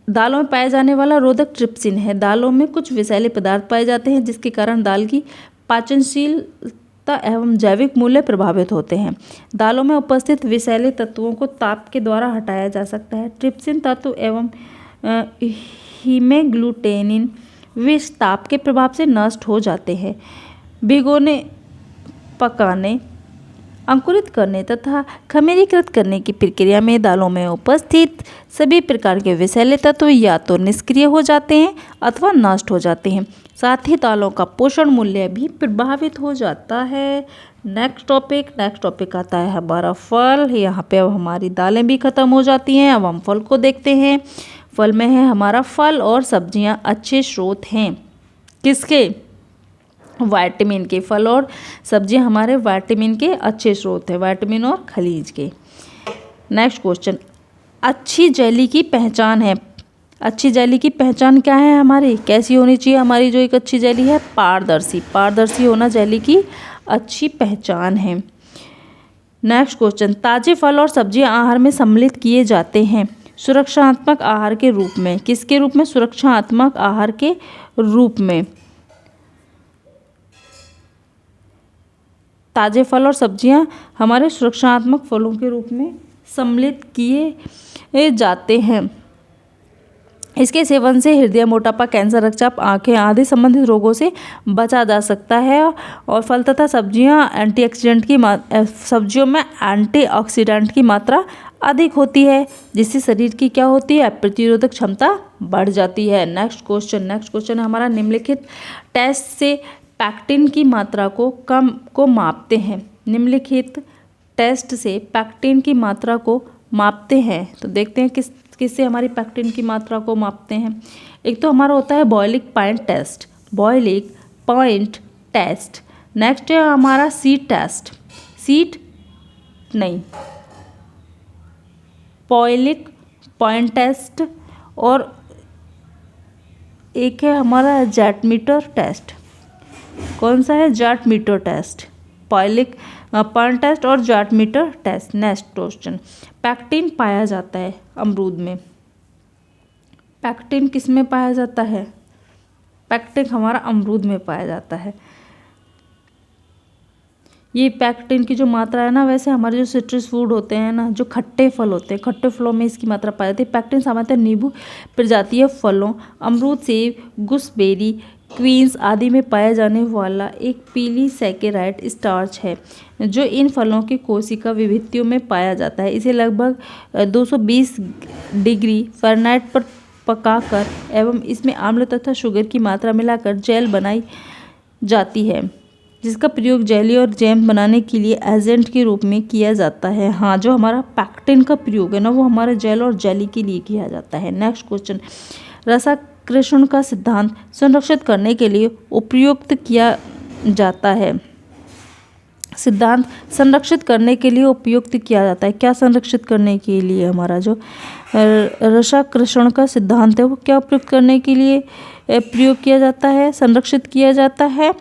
दालों में पाया जाने वाला रोधक ट्रिप्सिन है। दालों में कुछ विषैले पदार्थ पाए जाते हैं जिसके कारण दाल की पाचनशीलता एवं जैविक मूल्य प्रभावित होते हैं। दालों में उपस्थित विषैले तत्वों को ताप के द्वारा हटाया जा सकता है। ट्रिप्सिन तत्व एवं हीमोग्लूटेनिन विष ताप के प्रभाव से नष्ट हो जाते हैं। भिगोने, पकाने, अंकुरित करने तथा खमीरीकृत करने की प्रक्रिया में दालों में उपस्थित सभी प्रकार के विषैले तत्व या तो निष्क्रिय हो जाते हैं अथवा नष्ट हो जाते हैं। साथ ही दालों का पोषण मूल्य भी प्रभावित हो जाता है। नेक्स्ट टॉपिक आता है हमारा फल। यहाँ पे अब हमारी दालें भी खत्म हो जाती हैं। अब हम फल को देखते हैं। फल में है हमारा फल और सब्जियाँ अच्छे स्रोत हैं। किसके? विटामिन के। फल और सब्जियां हमारे विटामिन के अच्छे स्रोत हैं, विटामिन और खनिज के। नेक्स्ट क्वेश्चन, अच्छी जेली की पहचान है। अच्छी जेली की पहचान क्या है हमारी? कैसी होनी चाहिए हमारी जो एक अच्छी जेली है? पारदर्शी होना जेली की अच्छी पहचान है। नेक्स्ट क्वेश्चन, ताजे फल और सब्जियां आहार में सम्मिलित किए जाते हैं सुरक्षात्मक आहार के रूप में। किसके रूप में? सुरक्षात्मक आहार के रूप में। ताजे फल और सब्जियां हमारे सुरक्षात्मक फलों के रूप में सम्मिलित किए जाते हैं। इसके सेवन से हृदय, मोटापा, कैंसर, रक्तचाप, आंखें आदि संबंधित रोगों से बचा जा सकता है। और फल तथा सब्जियां सब्जियों में एंटीऑक्सीडेंट की मात्रा अधिक होती है जिससे शरीर की क्या होती है? प्रतिरोधक क्षमता बढ़ जाती है। नेक्स्ट क्वेश्चन हमारा, निम्नलिखित टेस्ट से पैक्टिन की मात्रा को मापते हैं। निम्नलिखित टेस्ट से पैक्टिन की मात्रा को मापते हैं? तो देखते हैं किससे हमारी पैक्टिन की मात्रा को मापते हैं। एक तो हमारा होता है boiling point test, boiling point test. Next है हमारा sheet test, boiling point test. और एक है हमारा जेटमीटर टेस्ट। कौन सा है? Jelmeter test, boiling point test और jelmeter test. Next question, pectin पाया जाता है अमरूद में। पैक्टिन किस में पाया जाता है? पैक्टिन हमारा अमरूद में पाया जाता है। ये पैक्टिन की जो मात्रा है ना, वैसे हमारे जो सिट्रस फूड होते हैं ना, जो खट्टे फल होते हैं, खट्टे फलों में इसकी मात्रा पाई जाती है। पैक्टिन सामान्यतः नींबू प्रजातीय फलों, अमरूद, सेब, गुसबेरी, क्वींस आदि में पाया जाने वाला एक पीली सैकेराइड स्टार्च है जो इन फलों की कोशिका विभित्तियों में पाया जाता है। इसे लगभग 220 डिग्री फ़ारेनहाइट पर पकाकर एवं इसमें आम्ल तथा शुगर की मात्रा मिलाकर जेल बनाई जाती है, जिसका प्रयोग जेली और जैम बनाने के लिए एजेंट के रूप में किया जाता है। हाँ, जो हमारा पैक्टिन का प्रयोग है ना, वो हमारे जेल और जेली के लिए किया जाता है। नेक्स्ट क्वेश्चन, रसाकृषण का सिद्धांत संरक्षित करने के लिए उपयुक्त किया जाता है। सिद्धांत संरक्षित करने के लिए उपयुक्त किया जाता है। क्या संरक्षित करने के लिए? हमारा जो रसाकृषण का सिद्धांत है वो क्या उपयुक्त करने के लिए प्रयोग किया जाता है, संरक्षित किया जाता है?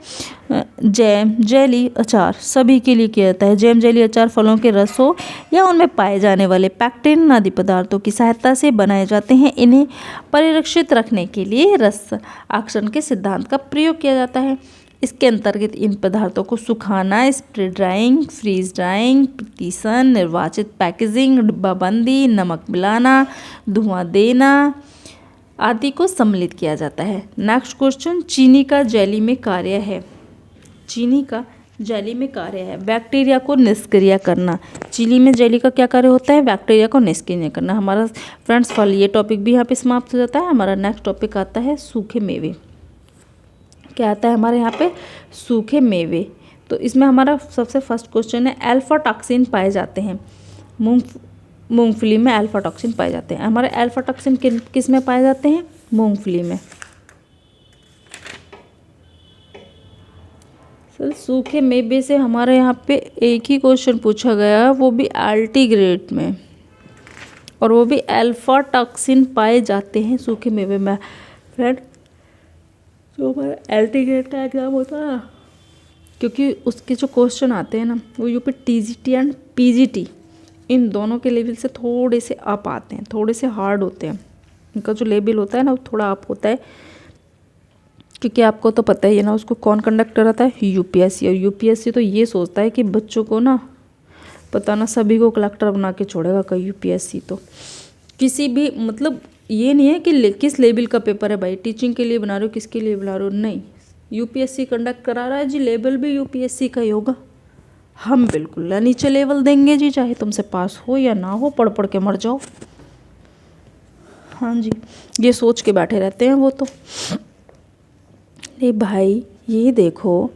जैम, जेली, अचार सभी के लिए किया जाता है। जैम, जेली, अचार फलों के रसों या उनमें पाए जाने वाले पैक्टिन आदि पदार्थों की सहायता से बनाए जाते हैं। इन्हें परिरक्षित रखने के लिए रसाकृषण के सिद्धांत का प्रयोग किया जाता है। इसके अंतर्गत इन पदार्थों को सुखाना, स्प्रे ड्राइंग, फ्रीज ड्राइंग, प्रतिसन, निर्वाचित पैकेजिंग, डिब्बाबंदी, नमक मिलाना, धुआं देना आदि को सम्मिलित किया जाता है। नेक्स्ट क्वेश्चन, चीनी का जेली में कार्य है। चीनी का जेली में कार्य है बैक्टीरिया को निष्क्रिय करना। चीनी में जेली का क्या कार्य होता है? बैक्टीरिया को निष्क्रिय करना। हमारा फ्रेंड्स फल, ये टॉपिक भी यहाँ पे समाप्त हो जाता है। हमारा नेक्स्ट टॉपिक आता है सूखे मेवे। क्या आता है हमारे यहाँ पे? सूखे मेवे। तो इसमें हमारा सबसे फर्स्ट क्वेश्चन है, अल्फा टॉक्सिन पाए जाते हैं। मूंगफली में अल्फा टॉक्सिन पाए जाते हैं। हमारे अल्फा टॉक्सिन किस में पाए जाते हैं? मूंगफली में। सर, सूखे मेवे से हमारे यहाँ पे एक ही क्वेश्चन पूछा गया, वो भी एल्टीग्रेड में, और वो भी अल्फा टॉक्सिन पाए जाते हैं सूखे मेवे में। फ्रेंड, जो हमारा एल्टीग्रेड का एग्ज़ाम होता है ना, क्योंकि उसके जो क्वेश्चन आते हैं ना, वो यूपी टीजीटी एंड पीजीटी इन दोनों के लेवल से थोड़े से अप आते हैं, थोड़े से हार्ड होते हैं। इनका जो लेवल होता है ना, वो थोड़ा अप होता है, क्योंकि आपको तो पता ही है ना उसको कौन कंडक्ट कराता है? यूपीएससी। और यूपीएससी तो ये सोचता है कि बच्चों को ना, पता ना सभी को कलेक्टर बना के छोड़ेगा का यूपीएससी। तो किसी भी मतलब ये नहीं है कि किस लेवल का पेपर है भाई, टीचिंग के लिए बना रहे हो, किसके लिए बना रहे हो, नहीं। यूपीएससी कंडक्ट करा रहा है जी, लेवल भी यूपीएससी का ही होगा। हम बिल्कुल नीचे लेवल देंगे जी, चाहे तुमसे पास हो या ना हो, पढ़ पढ़ के मर जाओ। हाँ जी, ये सोच के बैठे रहते हैं वो तो। अरे भाई, ये देखो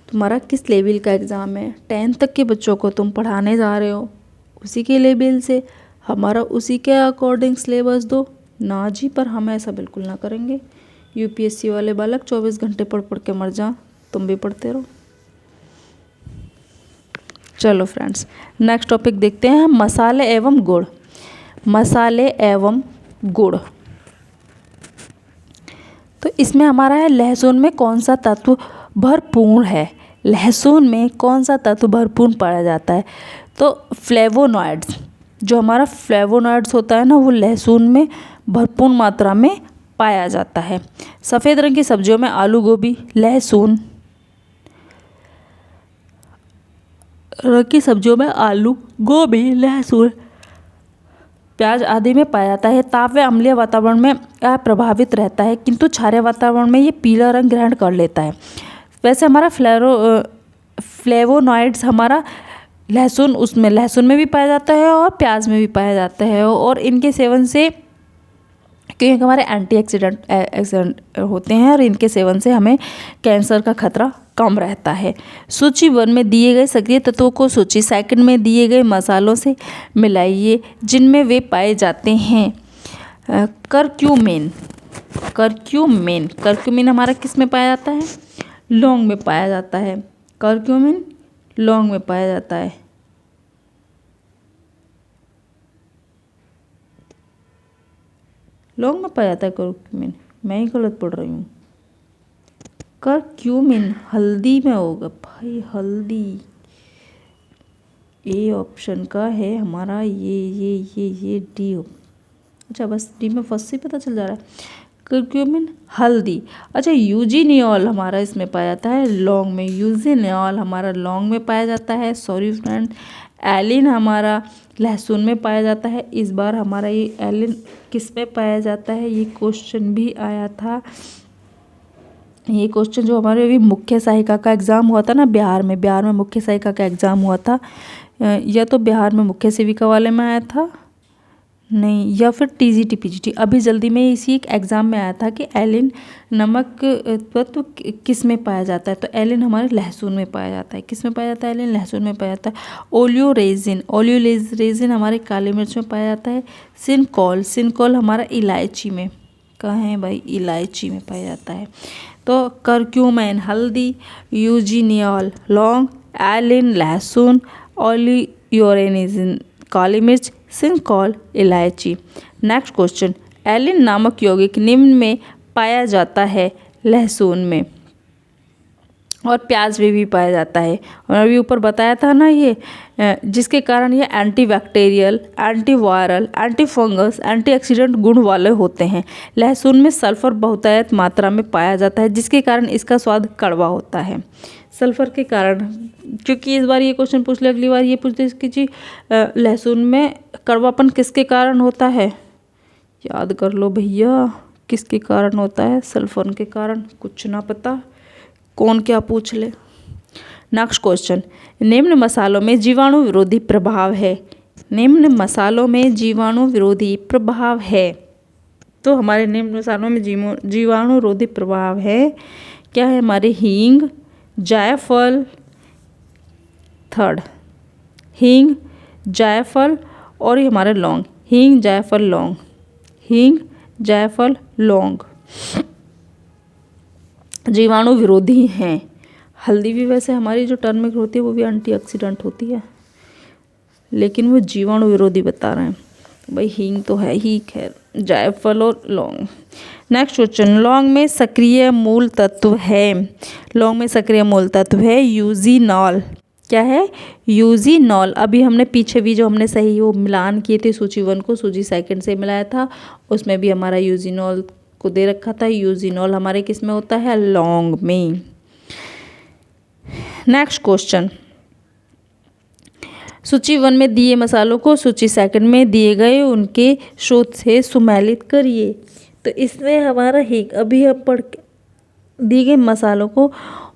तुम्हारा किस लेवल का एग्ज़ाम है, 10th तक के बच्चों को तुम पढ़ाने जा रहे हो, उसी के लेवल से हमारा उसी के अकॉर्डिंग सिलेबस दो ना जी। पर हम ऐसा बिल्कुल ना करेंगे। यूपीएससी वाले बालक 24 घंटे पढ़ पढ़ के मर जा, तुम भी पढ़ते रहो। चलो फ्रेंड्स, नेक्स्ट टॉपिक देखते हैं हम, मसाले एवं गुड़। मसाले एवं गुड़, तो इसमें हमारा है लहसुन में कौन सा तत्व भरपूर है? लहसुन में कौन सा तत्व भरपूर पाया जाता है? तो फ्लेवोनॉइड्स। जो हमारा फ्लेवोनॉइड्स होता है ना, वो लहसुन में भरपूर मात्रा में पाया जाता है। सफ़ेद रंग की सब्जियों में आलू, गोभी, लहसुन की सब्जियों में आलू, गोभी, लहसुन, प्याज आदि में पाया जाता है। ताप व अम्लीय वातावरण में अप्रभावित रहता है, किंतु क्षारीय वातावरण में ये पीला रंग ग्रहण कर लेता है। वैसे हमारा फ्लेवोनॉइड्स हमारा लहसुन में भी पाया जाता है और प्याज में भी पाया जाता है। और इनके सेवन से, क्योंकि हमारे एंटीऑक्सीडेंट होते हैं, और इनके सेवन से हमें कैंसर का खतरा कम रहता है। सूची 1 में दिए गए सक्रिय तत्वों को सूची 2 में दिए गए मसालों से मिलाइए जिनमें वे पाए जाते हैं। करक्यूमिन करक्यूमिन हमारा किस में पाया जाता है? लौंग में पाया जाता है। करक्यूमिन लौंग में पाया जाता है। लौंग में पाया जाता है करक्यूमिन, मैं ही गलत पढ़ रही हूँ। करक्यूमिन हल्दी में होगा भाई, हल्दी। ए ऑप्शन का है हमारा ये डी। अच्छा बस डी में फर्स्ट से पता चल जा रहा है। करक्यूमिन हल्दी। अच्छा यूजीनियल हमारा इसमें पाया जाता है लौंग में। यूजीनियल हमारा लौंग में पाया जाता है। Sorry friend. एलिन हमारा लहसुन में पाया जाता है। इस बार हमारा ये एलिन किस में पाया जाता है, ये क्वेश्चन भी आया था। ये क्वेश्चन जो हमारे अभी मुख्य सहायिका का एग्ज़ाम हुआ था ना बिहार में मुख्य सहायिका का एग्ज़ाम हुआ था, या तो बिहार में मुख्य सेविका वाले में आया था, नहीं, या फिर टीजीटी पीजीटी। अभी जल्दी में इसी एक एग्ज़ाम में आया था कि एलिन नमक तत्व किस में पाया जाता है, तो एलिन हमारे लहसुन में पाया जाता है। किस में पाया जाता है? एलिन लहसुन में पाया जाता है। ओलियोरेजिन हमारे काली मिर्च में पाया जाता है। सिनकॉल हमारा इलायची में, कहाँ है भाई, इलायची में पाया जाता है। तो करक्यूमिन हल्दी, यूजीनियल लौंग, एलिन लहसुन, ओलियोरेजिन काली मिर्च, सिनकॉल इलायची। नेक्स्ट क्वेश्चन, एलिन नामक यौगिक निम्न में पाया जाता है लहसुन में और प्याज में भी पाया जाता है। और अभी ऊपर बताया था ना ये, जिसके कारण ये एंटीबैक्टीरियल, एंटीवायरल, एंटीफंगस, एंटीऑक्सीडेंट गुण वाले होते हैं। लहसुन में सल्फर बहुतायत मात्रा में पाया जाता है जिसके कारण इसका स्वाद कड़वा होता है। सल्फर के कारण, क्योंकि इस बार ये क्वेश्चन पूछ ले, अगली बार ये पूछते कि जी लहसुन में कड़वापन किसके कारण होता है, याद कर लो भैया, किसके कारण होता है? सल्फर के कारण। कुछ ना पता कौन क्या पूछ ले। नेक्स्ट क्वेश्चन, निम्न मसालों में जीवाणु विरोधी प्रभाव है। निम्न मसालों में जीवाणु विरोधी प्रभाव है, तो हमारे निम्न मसालों में जीवाणु विरोधी प्रभाव है क्या है? हमारे हींग, जायफल, थर्ड हींग, जायफल और ये हमारे लौंग। हींग, जायफल, लौंग, हींग, जायफल, लौंग जीवाणु विरोधी हैं। हल्दी भी वैसे हमारी जो टर्मरिक होती है वो भी एंटीऑक्सीडेंट होती है, लेकिन वो जीवाणु विरोधी बता रहे हैं भाई। हींग तो है ही, खैर जायफल और लौंग। नेक्स्ट क्वेश्चन, लौंग में सक्रिय मूल तत्व है। लौंग में सक्रिय मूल तत्व है यूजीनॉल। क्या है? यूजीनॉल। अभी हमने पीछे भी जो हमने सही वो मिलान किए थे सूची 1 को सूची 2 से मिलाया था, उसमें भी हमारा यूजीनॉल को दे रखा था। यूजीनॉल हमारे किस में होता है? लौंग में। नेक्स्ट क्वेश्चन, सूची 1 में दिए मसालों को सूची 2 में दिए गए उनके स्रोत से सुमेलित करिए। तो इसमें हमारा हींग, अभी हम पढ़ के दिए गए मसालों को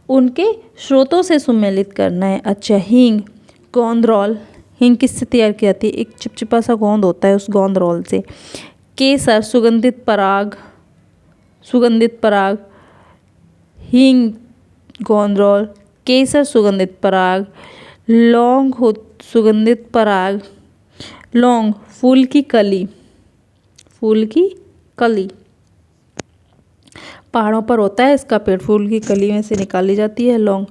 उनके स्रोतों से सुमेलित करना है। अच्छा, हींग, गोंदरोल। हींग किससे तैयार की जाती है? एक चिपचिपा सा गोंद होता है, उस गोंदरोल से। केसर, सुगंधित पराग, सुगंधित पराग, हींग, गोंदरोल, केसर, सुगंधित पराग। लौंग हो सुगंधित पराग। लौंग, फूल की कली, फूल की कली। पहाड़ों पर होता है इसका पेड़, फूल की कली में से निकाली जाती है लौंग।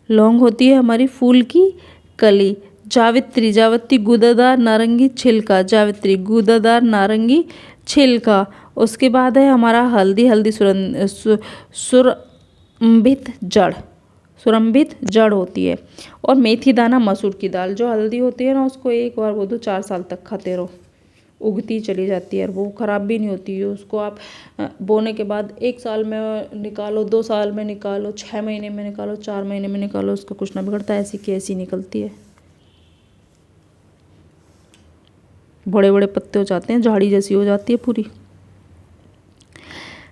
लौंग होती है हमारी फूल की कली। जावित्री, जावित्री गूदादार नारंगी छिलका, जावित्री गूदादार नारंगी छिलका। उसके बाद है हमारा हल्दी, हल्दी सुरंभित जड़, सुरंभित जड़ होती है। और मेथी दाना, मसूर की दाल। जो हल्दी होती है ना, उसको एक बार वो 4 साल तक खाते रहो, उगती चली जाती है और वो ख़राब भी नहीं होती है। उसको आप बोने के बाद 1 साल में निकालो, 2 साल में निकालो, 6 महीने में निकालो, 4 महीने में निकालो, उसका कुछ ना बिगड़ता है। ऐसी की ऐसी निकलती है, बड़े बड़े पत्ते हो जाते हैं, झाड़ी जैसी हो जाती है पूरी।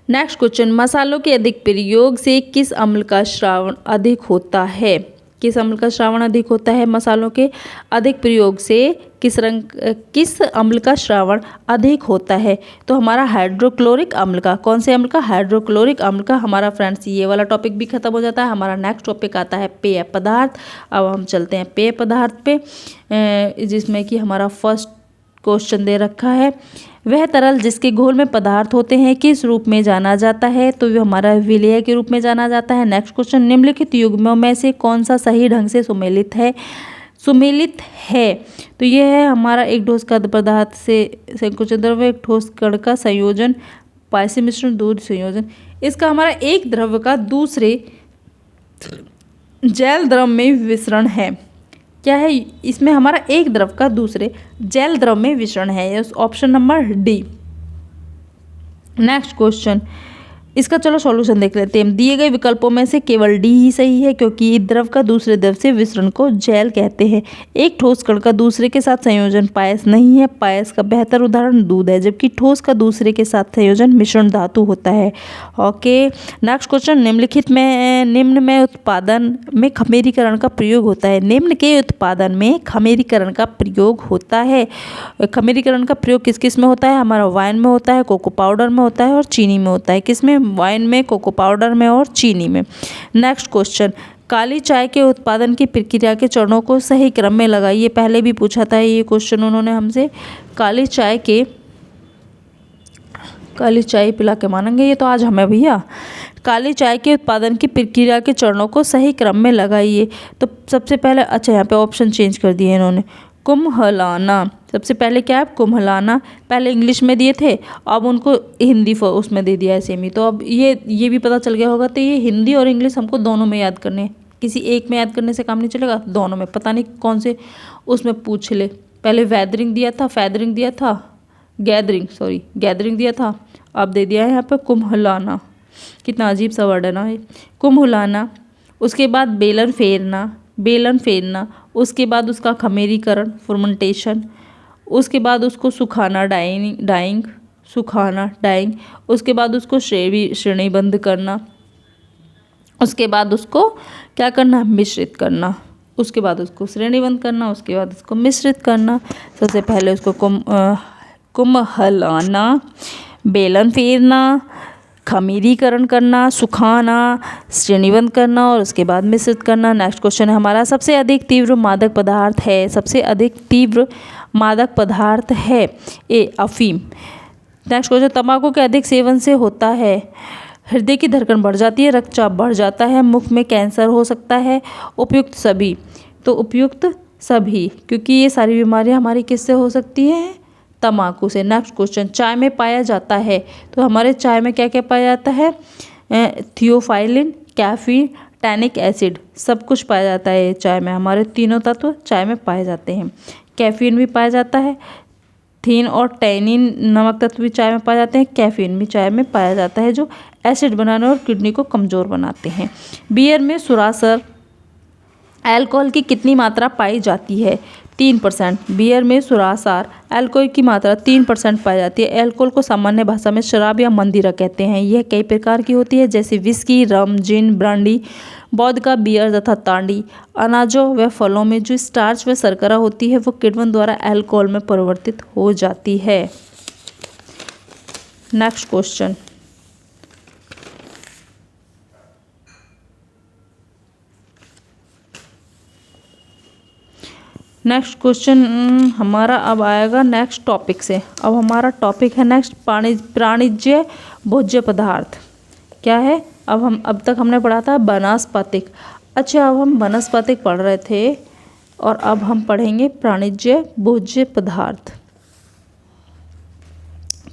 नेक्स्ट क्वेश्चन, मसालों के अधिक प्रयोग से किस अम्ल का श्रावण अधिक होता है? किस अम्ल का श्रावण अधिक होता है? मसालों के अधिक प्रयोग से किस अम्ल का श्रावण अधिक होता है? तो हमारा हाइड्रोक्लोरिक अम्ल का। कौन से अम्ल का? हाइड्रोक्लोरिक अम्ल का। हमारा फ्रेंड्स ये वाला टॉपिक भी खत्म हो जाता है। हमारा नेक्स्ट टॉपिक आता है पेय पदार्थ। अब हम चलते हैं पेय पदार्थ पे, जिसमें कि हमारा फर्स्ट क्वेश्चन दे रखा है, वह तरल जिसके घोल में पदार्थ होते हैं किस रूप में जाना जाता है? तो वो हमारा विलेय के रूप में जाना जाता है। नेक्स्ट क्वेश्चन, निम्नलिखित युग्मों में से कौन सा सही ढंग से सुमेलित है? तो यह है हमारा एक ठोस खाद्य पदार्थ से संकुचन द्रव्य, एक ठोस कण का संयोजन, पायसी मिश्रण, दूध संयोजन। इसका हमारा एक द्रव्य का दूसरे जैल द्रव में विसरण है। क्या है इसमें? हमारा एक द्रव का दूसरे जैल द्रव में विसरण है। Option number D. Next question, इसका चलो सॉल्यूशन देख लेते हैं। दिए गए विकल्पों में से केवल डी ही सही है, क्योंकि द्रव का दूसरे द्रव से विसरण को जैल कहते हैं। एक ठोस कण का दूसरे के साथ संयोजन पायस नहीं है। पायस का बेहतर उदाहरण दूध है, जबकि ठोस का दूसरे के साथ संयोजन मिश्रण धातु होता है। ओके, नेक्स्ट क्वेश्चन, निम्न में उत्पादन में खमीरीकरण का प्रयोग होता है। निम्न के उत्पादन में खमीरीकरण का प्रयोग होता है। खमीरीकरण का प्रयोग किस किस में होता है? हमारा वाइन में होता है, कोको पाउडर में होता है और चीनी में होता है। किस में? वाइन में, कोको पाउडर में और चीनी में। नेक्स्ट क्वेश्चन, काली चाय के उत्पादन की प्रक्रिया के चरणों को सही क्रम में लगाइए। पहले भी पूछा था ये क्वेश्चन उन्होंने हमसे। काली चाय पिला के मानेंगे ये तो आज हमें भैया। काली चाय के उत्पादन की प्रक्रिया के चरणों को सही क्रम में लगाइए। तो सबसे पहले, अच्छा यहाँ पे ऑप्शन चेंज कर दिए इन्होंने, कुम्हलाना। सबसे पहले क्या है? कुम्हलाना। पहले इंग्लिश में दिए थे, अब उनको हिंदी उसमें दे दिया है सेमी। तो अब ये भी पता चल गया होगा। तो ये हिंदी और इंग्लिश हमको दोनों में याद करने, किसी एक में याद करने से काम नहीं चलेगा, दोनों में। पता नहीं कौन से उसमें पूछ ले। पहले वैदरिंग दिया था, फैदरिंग दिया था, गैदरिंग दिया था, अब दे दिया है यहाँ पे कुम्हलाना। कितना अजीब सा वर्ड है ना ये, कुम्हलाना। उसके बाद बेलन फेरना, उसके बाद उसका खमीरीकरण, फर्मेंटेशन, उसके बाद उसको सुखाना, डाइंग, उसके बाद उसको श्रेणीबद्ध करना, उसके बाद उसको क्या करना? मिश्रित करना, उसके बाद उसको श्रेणीबद्ध करना, उसके बाद उसको मिश्रित करना। सबसे पहले उसको कुम्हलाना, बेलन फेरना, खमीरीकरण करना, सुखाना, श्रेणीबद्ध करना और उसके बाद मिश्रित करना। नेक्स्ट क्वेश्चन है हमारा, सबसे अधिक तीव्र मादक पदार्थ है? ए, अफीम। नेक्स्ट क्वेश्चन, तंबाकू के अधिक सेवन से होता है? हृदय की धड़कन बढ़ जाती है, रक्तचाप बढ़ जाता है, मुख में कैंसर हो सकता है, उपयुक्त सभी। तो उपयुक्त सभी, क्योंकि ये सारी बीमारियां हमारी किससे हो सकती हैं? तंबाकू से। नेक्स्ट क्वेश्चन, चाय में पाया जाता है? तो हमारे चाय में क्या क्या पाया जाता है? थियोफाइलिन, कैफीन, टैनिक एसिड, सब कुछ पाया जाता है चाय में। हमारे तीनों तत्व चाय में पाए जाते हैं। कैफीन भी पाया जाता है, थीन और टैनिन नमक तत्व भी चाय में पाए जाते हैं, कैफीन भी चाय में पाया जाता है, जो एसिड बनाने और किडनी को कमज़ोर बनाते हैं। बियर में सुरासर अल्कोहल की कितनी मात्रा पाई जाती है? 3%। बियर में सुरासार अल्कोहल की मात्रा 3% पाई जाती है। अल्कोहल को सामान्य भाषा में शराब या मंदिरा कहते हैं। यह कई प्रकार की होती है, जैसे विस्की, रम, जिन, ब्रांडी, वोदका, बियर तथा तांडी। अनाजों व फलों में जो स्टार्च व शर्करा होती है वो किण्वन द्वारा अल्कोहल में परिवर्तित हो जाती है। नेक्स्ट क्वेश्चन, हमारा अब आएगा नेक्स्ट टॉपिक से। अब हमारा टॉपिक है नेक्स्ट प्राणिज्य भोज्य पदार्थ। क्या है? अब तक हमने पढ़ा था वनस्पतिक। अच्छा, अब हम वनस्पतिक पढ़ रहे थे और अब हम पढ़ेंगे प्राणिज्य भोज्य पदार्थ।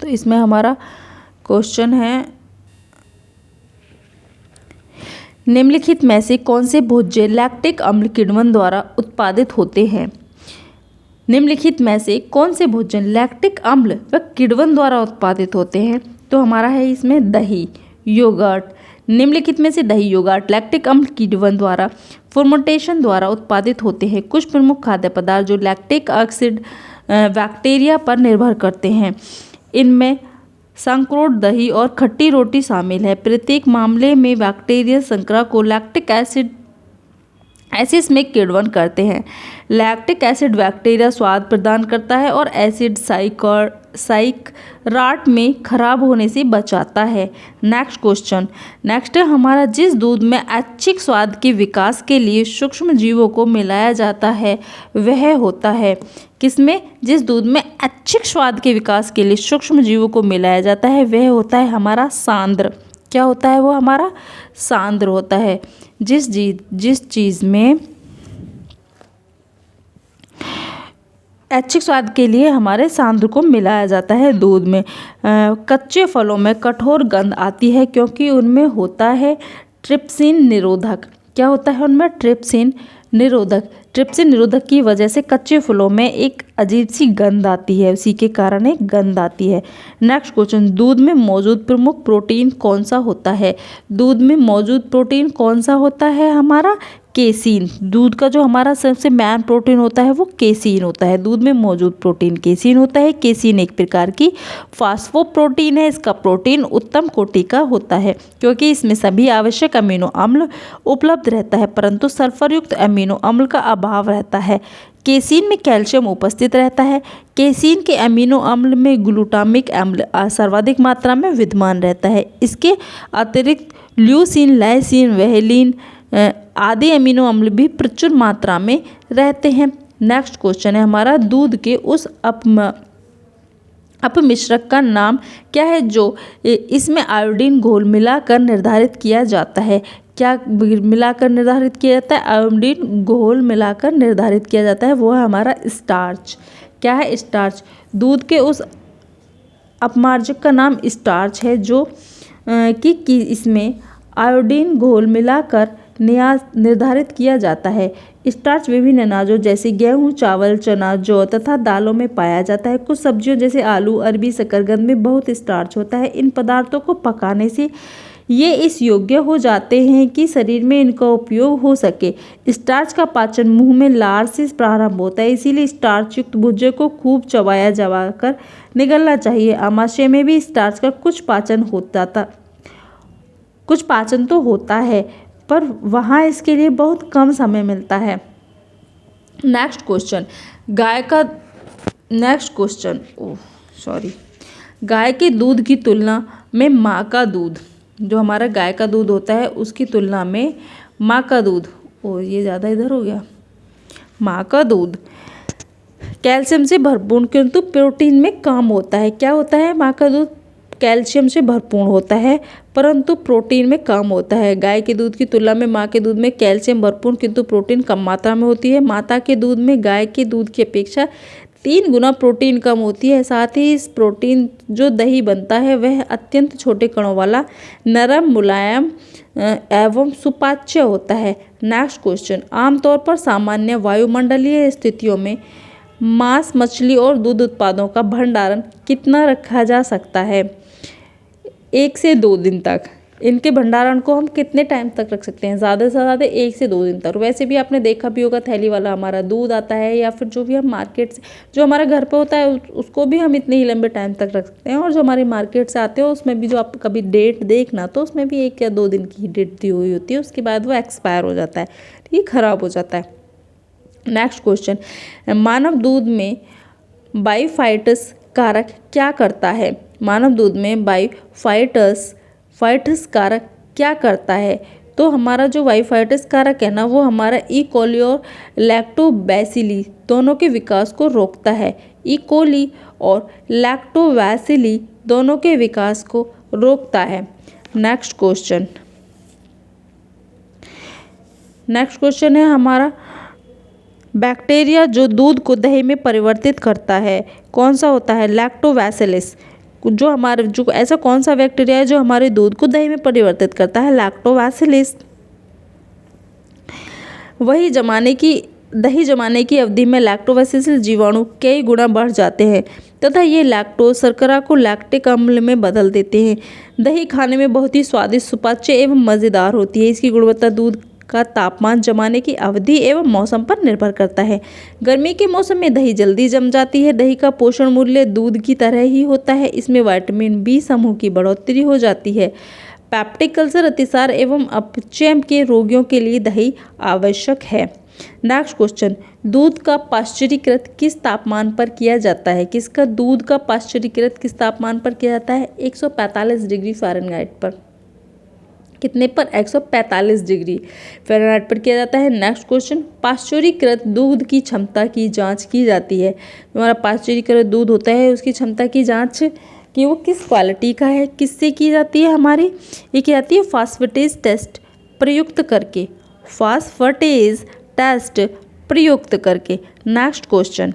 तो इसमें हमारा क्वेश्चन है, निम्नलिखित में से कौन से भोज्य लैक्टिक अम्ल किण्वन द्वारा उत्पादित होते हैं? निम्नलिखित में से कौन से भोजन लैक्टिक अम्ल व किण्वन द्वारा उत्पादित होते हैं? तो हमारा है इसमें दही, योगर्ट। निम्नलिखित में से दही, योगर्ट लैक्टिक अम्ल किण्वन द्वारा फर्मेंटेशन द्वारा उत्पादित होते हैं। कुछ प्रमुख खाद्य पदार्थ जो लैक्टिक एसिड बैक्टीरिया पर निर्भर करते हैं, इनमें सांक्रोट, दही और खट्टी रोटी शामिल है। प्रत्येक मामले में बैक्टीरिया संकरा को लैक्टिक एसिड ऐसे इसमें किण्वन करते हैं। लैक्टिक एसिड बैक्टीरिया स्वाद प्रदान करता है और एसिड साइकराट में खराब होने से बचाता है। नेक्स्ट क्वेश्चन, नेक्स्ट है हमारा, जिस दूध में ऐच्छिक स्वाद के विकास के लिए सूक्ष्म जीवों को मिलाया जाता है वह होता है किसमें? जिस दूध में ऐच्छिक स्वाद के विकास के लिए सूक्ष्म जीवों को मिलाया जाता है वह होता है हमारा सांद्र। क्या होता है वो? हमारा सांद्र होता है। जिस चीज़ में ऐच्छिक स्वाद के लिए हमारे सांद्र को मिलाया जाता है दूध में। कच्चे फलों में कठोर गंध आती है क्योंकि उनमें होता है ट्रिप्सिन निरोधक। क्या होता है उनमें? ट्रिप्सिन निरोधक। ट्रिप्सिन निरोधक की वजह से कच्चे फलों में एक अजीब सी गंध आती है, उसी के कारण एक गंध आती है। नेक्स्ट क्वेश्चन, दूध में मौजूद प्रमुख प्रोटीन कौन सा होता है? दूध में मौजूद प्रोटीन कौन सा होता है? हमारा केसीन। दूध का जो हमारा सबसे मेन प्रोटीन होता है वो केसीन होता है। दूध में मौजूद प्रोटीन केसीन होता है। केसीन एक प्रकार की फास्फोप्रोटीन है। इसका प्रोटीन उत्तम कोटि का होता है क्योंकि इसमें सभी आवश्यक अमीनो अम्ल उपलब्ध रहता है, परंतु सल्फर युक्त अमीनो अम्ल का अभाव रहता है। केसीन में कैल्शियम उपस्थित रहता है। केसीन के अमीनो अम्ल में ग्लूटामिक अम्ल सर्वाधिक मात्रा में विद्यमान रहता है। इसके अतिरिक्त ल्यूसीन, लाइसीन, वेलिन आदि अमीनो अम्ल भी प्रचुर मात्रा में रहते हैं। नेक्स्ट क्वेश्चन है हमारा, दूध के उस अपमिश्रक का नाम क्या है जो इसमें आयोडीन घोल मिलाकर निर्धारित किया जाता है? क्या मिलाकर निर्धारित किया जाता है? आयोडीन घोल मिलाकर निर्धारित किया जाता है, वो है हमारा स्टार्च। क्या है? स्टार्च। दूध के उस अपमार्जक का नाम स्टार्च है जो कि इसमें आयोडीन घोल मिलाकर निर्धारित किया जाता है। स्टार्च विभिन्न अनाजों जैसे गेहूं, चावल, चना, जौ तथा दालों में पाया जाता है। कुछ सब्जियों जैसे आलू, अरबी, शकरकंद में बहुत स्टार्च होता है। इन पदार्थों को पकाने से ये इस योग्य हो जाते हैं कि शरीर में इनका उपयोग हो सके। स्टार्च का पाचन मुंह में लार से प्रारंभ होता है, इसीलिए स्टार्च युक्त भुज्जे को खूब चबाया कर निगलना चाहिए। आमाशय में भी स्टार्च का कुछ पाचन तो होता है, पर वहाँ इसके लिए बहुत कम समय मिलता है। नेक्स्ट क्वेश्चन, गाय के दूध की तुलना में माँ का दूध, जो हमारा गाय का दूध होता है उसकी तुलना में माँ का दूध, ये ज़्यादा इधर हो गया, माँ का दूध कैल्शियम से भरपूर किंतु प्रोटीन में कम होता है। क्या होता है? माँ का दूध कैल्शियम से भरपूर होता है परंतु प्रोटीन में कम होता है। गाय के दूध की तुलना में माँ के दूध में कैल्शियम भरपूर किंतु प्रोटीन कम मात्रा में होती है। माता के दूध में गाय के दूध की अपेक्षा 3 गुना प्रोटीन कम होती है। साथ ही इस प्रोटीन जो दही बनता है वह अत्यंत छोटे कणों वाला, नरम, मुलायम एवं सुपाच्य होता है। नेक्स्ट क्वेश्चन, आमतौर पर सामान्य वायुमंडलीय स्थितियों में मांस, मछली और दूध उत्पादों का भंडारण कितना रखा जा सकता है? 1 से 2 दिन तक। इनके भंडारण को हम कितने टाइम तक रख सकते हैं? ज़्यादा से ज़्यादा 1 से 2 दिन तक। वैसे भी आपने देखा भी होगा, थैली वाला हमारा दूध आता है या फिर जो भी हम मार्केट से, जो हमारा घर पे होता है उसको भी हम इतने ही लंबे टाइम तक रख सकते हैं, और जो हमारे मार्केट से आते हो उसमें भी जो आप कभी डेट देखना तो उसमें भी 1 या 2 दिन की डेट दी हुई होती है, उसके बाद वो एक्सपायर हो जाता है, ठीक, ख़राब हो जाता है। नेक्स्ट क्वेश्चन, मानव दूध में बाइफाइटस कारक क्या करता है? मानव दूध में बाइफाइटस कारक क्या करता है? तो हमारा जो बाइफाइटस कारक है ना, वो हमारा ई कोली और लैक्टोबैसिली दोनों के विकास को रोकता है। ई कोली और लैक्टोबैसिली दोनों के विकास को रोकता है। नेक्स्ट क्वेश्चन है हमारा, बैक्टीरिया जो दूध को दही में परिवर्तित करता है कौन सा होता है? लैक्टोबैसिलस। जो ऐसा कौन सा बैक्टीरिया है जो हमारे दूध को दही में परिवर्तित करता है? लैक्टोबैसिलस। दही जमाने की अवधि में लैक्टोबैसिलस जीवाणु कई गुना बढ़ जाते हैं तथा ये लैक्टोज शर्करा को लैक्टिक अम्ल में बदल देते हैं। दही खाने में बहुत ही स्वादिष्ट, सुपाच्य एवं मज़ेदार होती है। इसकी गुणवत्ता दूध का तापमान, जमाने की अवधि एवं मौसम पर निर्भर करता है। गर्मी के मौसम में दही जल्दी जम जाती है। दही का पोषण मूल्य दूध की तरह ही होता है। इसमें विटामिन बी समूह की बढ़ोतरी हो जाती है। पैप्टिक अल्सर, अतिसार एवं अपचय के रोगियों के लिए दही आवश्यक है। नेक्स्ट क्वेश्चन, दूध का पाश्चरीकृत किस तापमान पर किया जाता है? किसका दूध का पाश्चरीकृत किस तापमान पर किया जाता है? 145 डिग्री फ़ारेनहाइट पर। कितने पर? 145 डिग्री फ़ारेनहाइट पर किया जाता है। नेक्स्ट क्वेश्चन, पाश्चरीकृत दूध की क्षमता की जांच की जाती है। हमारा पाश्चरीकृत दूध होता है उसकी क्षमता की जांच कि वो किस क्वालिटी का है, किससे की जाती है हमारी? ये की जाती है फास्फेटेज टेस्ट प्रयुक्त करके, फास्फेटेज टेस्ट प्रयुक्त करके। नेक्स्ट क्वेश्चन,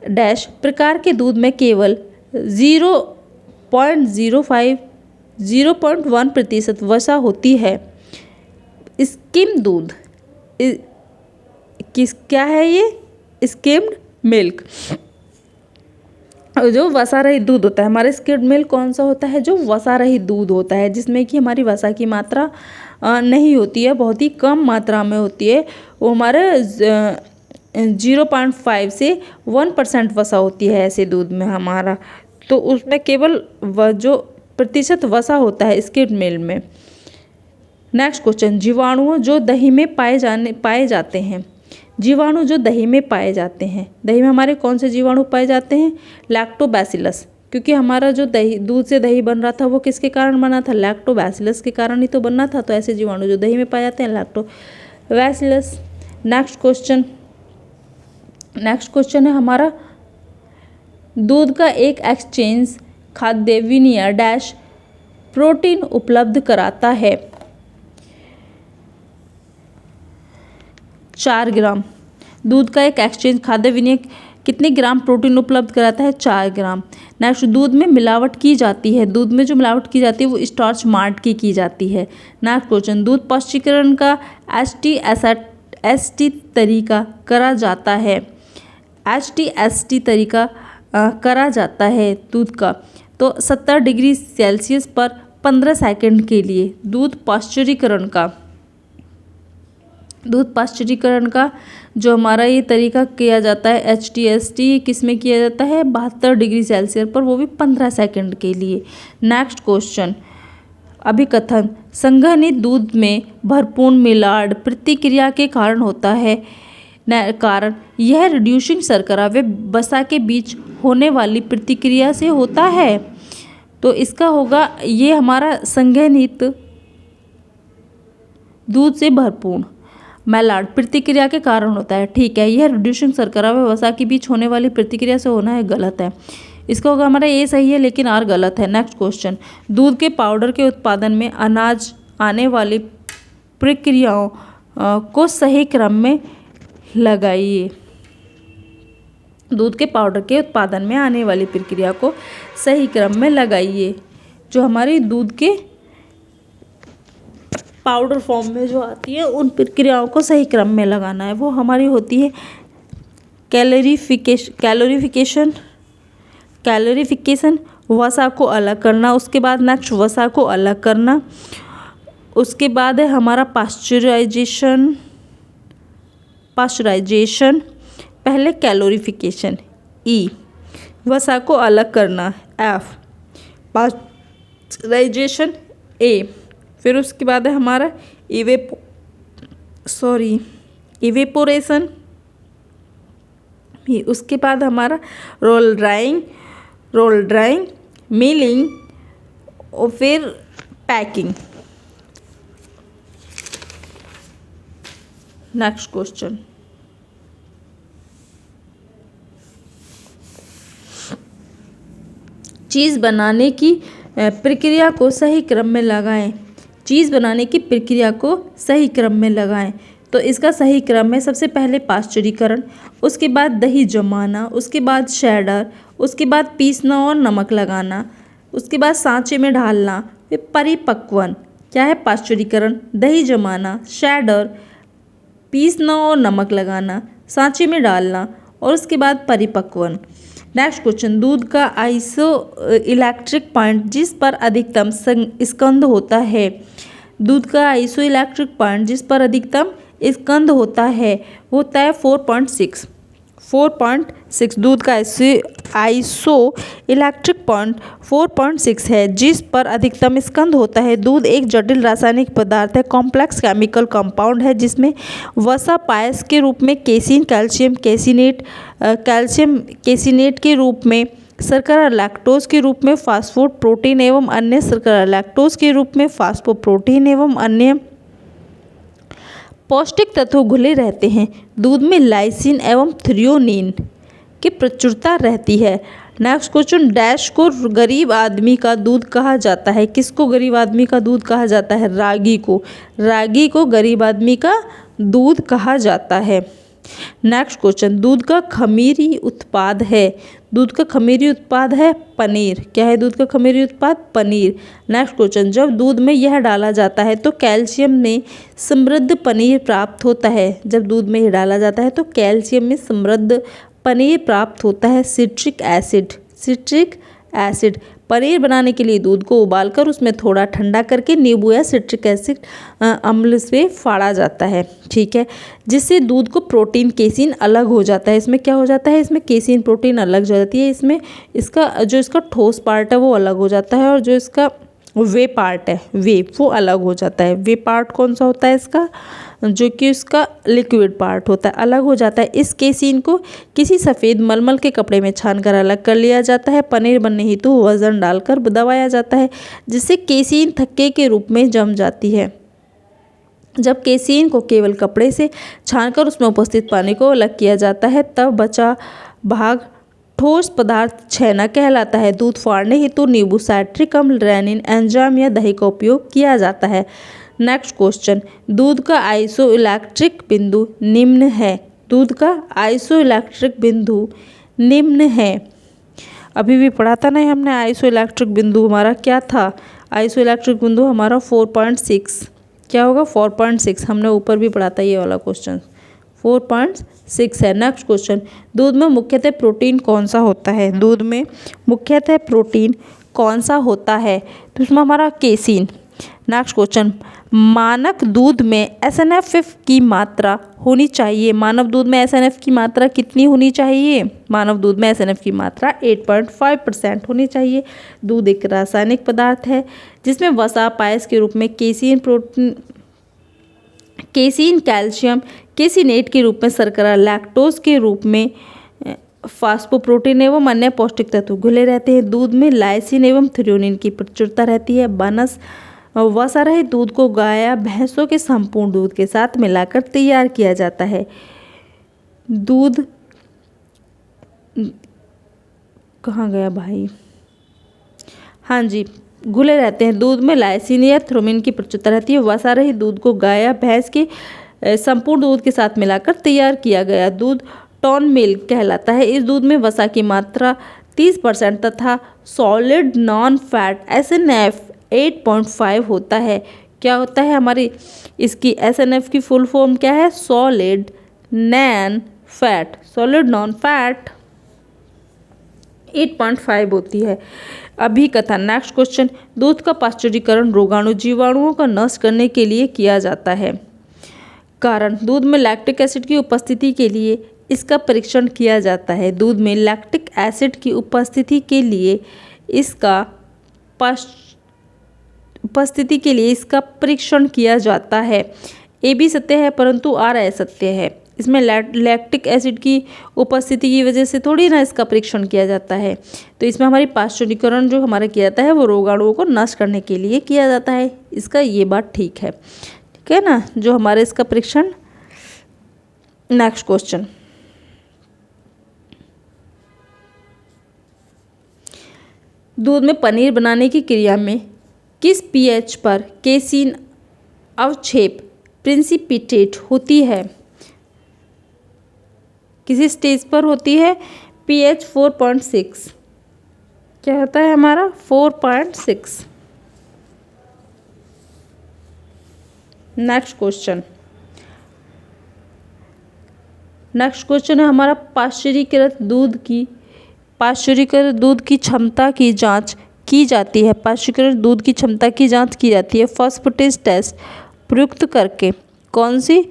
डैश प्रकार के दूध में केवल 0.1% वसा होती है। स्किम दूध क्या है ये? स्किम्ड मिल्क, जो वसा रहित दूध होता है। हमारे स्किम्ड मिल्क कौन सा होता है? जो वसा रहित दूध होता है, जिसमें कि हमारी वसा की मात्रा नहीं होती है, बहुत ही कम मात्रा में होती है। वो हमारे 0.5 से 1% वसा होती है ऐसे दूध में हमारा। तो उसमें केवल जो प्रतिशत वसा होता है स्किम्ड मिल्क में। नेक्स्ट क्वेश्चन, जीवाणु जो दही में पाए जाते हैं। जीवाणु जो दही में पाए जाते हैं, दही में हमारे कौन से जीवाणु पाए जाते हैं? लैक्टोबैसिलस, क्योंकि हमारा जो दही, दूध से दही बन रहा था वो किसके कारण बना था? लैक्टोबैसिलस के कारण ही तो बनना था। तो ऐसे जीवाणु जो दही में पाए जाते हैं, लैक्टोबैसिलस। नेक्स्ट क्वेश्चन है हमारा, दूध का एक एक्सचेंज खाद्य विनियर डैश प्रोटीन उपलब्ध कराता है। 4 ग्राम। दूध का एक एक्सचेंज खाद्य विनियर कितने ग्राम प्रोटीन उपलब्ध कराता है? 4 ग्राम। नेक्स्ट, दूध में मिलावट की जाती है। दूध में जो मिलावट की जाती है वो स्टार्च मार्ट की जाती है। नेक्स्ट क्वेश्चन, दूध पाश्चरीकरण का HT तरीका करा जाता है। HT तरीका करा जाता है दूध का, तो 70 डिग्री सेल्सियस पर 15 सेकंड के लिए। दूध पाश्चरीकरण का जो हमारा ये तरीका किया जाता है HT किस में किया जाता है? 72 डिग्री सेल्सियस पर, वो भी 15 सेकंड के लिए। नेक्स्ट क्वेश्चन, अभिकथन, संघनित दूध में भरपूर मिलावट प्रतिक्रिया के कारण होता है। कारण यह रिड्यूसिंग शर्करा व वसा के बीच होने वाली प्रतिक्रिया से होता है। तो इसका होगा ये हमारा संघनित दूध से भरपूर मैलाड प्रतिक्रिया के कारण होता है। ठीक है, यह रिड्यूसिंग शर्करा व वसा के बीच होने वाली प्रतिक्रिया से होना है, गलत है। इसका होगा हमारा ए सही है लेकिन आर गलत है। नेक्स्ट क्वेश्चन, दूध के पाउडर के उत्पादन में अनाज आने वाली प्रक्रियाओं को सही क्रम में लगाइए। दूध के पाउडर के उत्पादन में आने वाली प्रक्रिया को सही क्रम में लगाइए। जो हमारी दूध के पाउडर फॉर्म में जो आती है उन प्रक्रियाओं को सही क्रम में लगाना है। वो हमारी होती है कैलोरीफिकेशन, वसा को अलग करना। उसके बाद नेक्स्ट वसा को अलग करना। उसके बाद है हमारा पाश्चराइजेशन, पहले कैलोरीफिकेशन ई, वसा को अलग करना एफ, पाश्चराइजेशन ए, फिर उसके बाद है हमारा इवेपोरेशन, उसके बाद हमारा रोल ड्राइंग, मिलिंग और फिर पैकिंग। नेक्स्ट क्वेश्चन, चीज़ बनाने की प्रक्रिया को सही क्रम में लगाएं। चीज़ बनाने की प्रक्रिया को सही क्रम में लगाएं। तो इसका सही क्रम है सबसे पहले पाश्चरीकरण, उसके बाद दही जमाना, उसके बाद शैडर, उसके बाद पीसना और नमक लगाना, उसके बाद सांचे में ढालना, फिर परिपक्वन। क्या है? पाश्चरीकरण, दही जमाना, शैडर, पीसना और नमक लगाना, सांचे में डालना और उसके बाद परिपक्वन। नेक्स्ट क्वेश्चन, दूध का आइसो इलेक्ट्रिक पॉइंट जिस पर अधिकतम स्कंद होता है। दूध का आइसो इलेक्ट्रिक पॉइंट जिस पर अधिकतम स्कंद होता है 4.6। दूध का आइसो आइसो इलेक्ट्रिक पॉइंट 4.6 है, जिस पर अधिकतम स्कंद होता है। दूध एक जटिल रासायनिक पदार्थ है, कॉम्प्लेक्स केमिकल कंपाउंड है, जिसमें वसा पायस के रूप में केसिन, कैल्शियम कैसिनेट के रूप में, शर्करा लैक्टोज के रूप में, फास्फोड प्रोटीन एवं अन्य शर्करा लैक्टोज के रूप में, फास्फोप्रोटीन एवं अन्य पौष्टिक तत्व घुले रहते हैं। दूध में लाइसिन एवं थ्रियोनिन की प्रचुरता रहती है। नेक्स्ट क्वेश्चन, डैश को गरीब आदमी का दूध कहा जाता है। किसको गरीब आदमी का दूध कहा जाता है? रागी को। रागी को गरीब आदमी का दूध कहा जाता है। नेक्स्ट क्वेश्चन, दूध का खमीरी उत्पाद है। दूध का खमीरी उत्पाद है पनीर। क्या है दूध का खमीरी उत्पाद? पनीर। नेक्स्ट क्वेश्चन, जब दूध में यह डाला जाता है तो कैल्शियम में समृद्ध पनीर प्राप्त होता है। जब दूध में यह डाला जाता है तो कैल्शियम में समृद्ध पनीर प्राप्त होता है। Citric acid. पनीर बनाने के लिए दूध को उबालकर उसमें थोड़ा ठंडा करके नींबू या सिट्रिक एसिड अम्ल से फाड़ा जाता है, ठीक है, जिससे दूध को प्रोटीन केसिन अलग हो जाता है। इसमें क्या हो जाता है? इसमें केसिन प्रोटीन अलग हो जाती है। इसमें इसका ठोस पार्ट है वो अलग हो जाता है, और जो इसका वे पार्ट है वो अलग हो जाता है। वे पार्ट कौन सा होता है इसका? जो कि उसका लिक्विड पार्ट होता है, अलग हो जाता है। इस केसिन को किसी सफ़ेद मलमल के कपड़े में छानकर अलग कर लिया जाता है। पनीर बनने हेतु वज़न डालकर दबाया जाता है, जिससे केसिन थक्के के रूप में जम जाती है। जब केसिन को केवल कपड़े से छानकर उसमें उपस्थित पानी को अलग किया जाता है, तब बचा भाग ठोस पदार्थ छेना कहलाता है। दूध फाड़ने हेतु नींबू, साइट्रिक अम्ल, रेनिन एंजाइम या दही का उपयोग किया जाता है। नेक्स्ट क्वेश्चन, दूध का आइसो इलेक्ट्रिक बिंदु निम्न है। दूध का आइसो इलेक्ट्रिक बिंदु निम्न है। अभी भी पढ़ा था ना हमने, आइसो इलेक्ट्रिक बिंदु हमारा क्या था? आइसो इलेक्ट्रिक बिंदु हमारा 4.6 क्या होगा? 4.6। हमने ऊपर भी पढ़ा था ये वाला क्वेश्चन, 4.6 है। नेक्स्ट क्वेश्चन, दूध में मुख्यतः प्रोटीन कौन सा होता है? दूध में मुख्यतः प्रोटीन कौन सा होता है? तो इसमें हमारा केसिन। नेक्स्ट क्वेश्चन, मानक दूध में SNF की मात्रा होनी चाहिए। मानव दूध में SNF की मात्रा कितनी होनी चाहिए? मानव दूध में SNF की मात्रा 8.5% होनी चाहिए। दूध एक रासायनिक पदार्थ है जिसमें वसा पायस के रूप में केसिन, कैल्शियम केसिनेट के रूप में, शर्करा लैक्टोज के रूप में, फास्फोप्रोटीन एवं अन्य पौष्टिक तत्व घुले रहते हैं। दूध में लाइसिन एवं थ्रियोनिन की प्रचुरता रहती है। बनस वसा रहित दूध को गाय या भैंसों के संपूर्ण दूध के साथ मिलाकर तैयार किया जाता है। दूध कहाँ गया भाई? हाँ जी, घुले रहते हैं। दूध में लाइसिन या थ्रोमिन की प्रचुरता रहती है। वसा रहित दूध को गाय या भैंस के संपूर्ण दूध के साथ मिलाकर तैयार किया गया दूध टॉन मिल्क कहलाता है। इस दूध में वसा की मात्रा 30% तथा सॉलिड नॉन फैट SNF 8.5 होता है। क्या होता है हमारी इसकी SNF की फुल फॉर्म क्या है? सॉलिड नॉन फैट 8.5 होती है। अभी कथा। नेक्स्ट क्वेश्चन, दूध का पाश्चुरीकरण रोगाणु जीवाणुओं का नष्ट करने के लिए किया जाता है। कारण, दूध में लैक्टिक एसिड की उपस्थिति के लिए इसका परीक्षण किया जाता है। दूध में लैक्टिक एसिड की उपस्थिति के लिए इसका परीक्षण किया जाता है। ए भी सत्य है परंतु आर असत्य है। इसमें लैक्टिक एसिड की उपस्थिति की वजह से थोड़ी ना इसका परीक्षण किया जाता है। तो इसमें हमारी पाश्चुरीकरण जो हमारा किया जाता है वो रोगाणुओं को नष्ट करने के लिए किया जाता है। इसका ये बात ठीक है ना, जो हमारे इसका परीक्षण। नेक्स्ट क्वेश्चन, दूध में पनीर बनाने की क्रिया में किस pH पर केसिन अवक्षेप प्रिसिपिटेट होती है? किसी स्टेज पर होती है? pH 4.6। क्या होता है हमारा? 4.6। नेक्स्ट क्वेश्चन है हमारा पाश्चुरीकृत दूध की क्षमता की जांच की जाती है। पाश्चुरीकृत दूध की क्षमता की जांच की जाती है फॉस्फेटेज टेस्ट प्रयुक्त करके। कौन सी?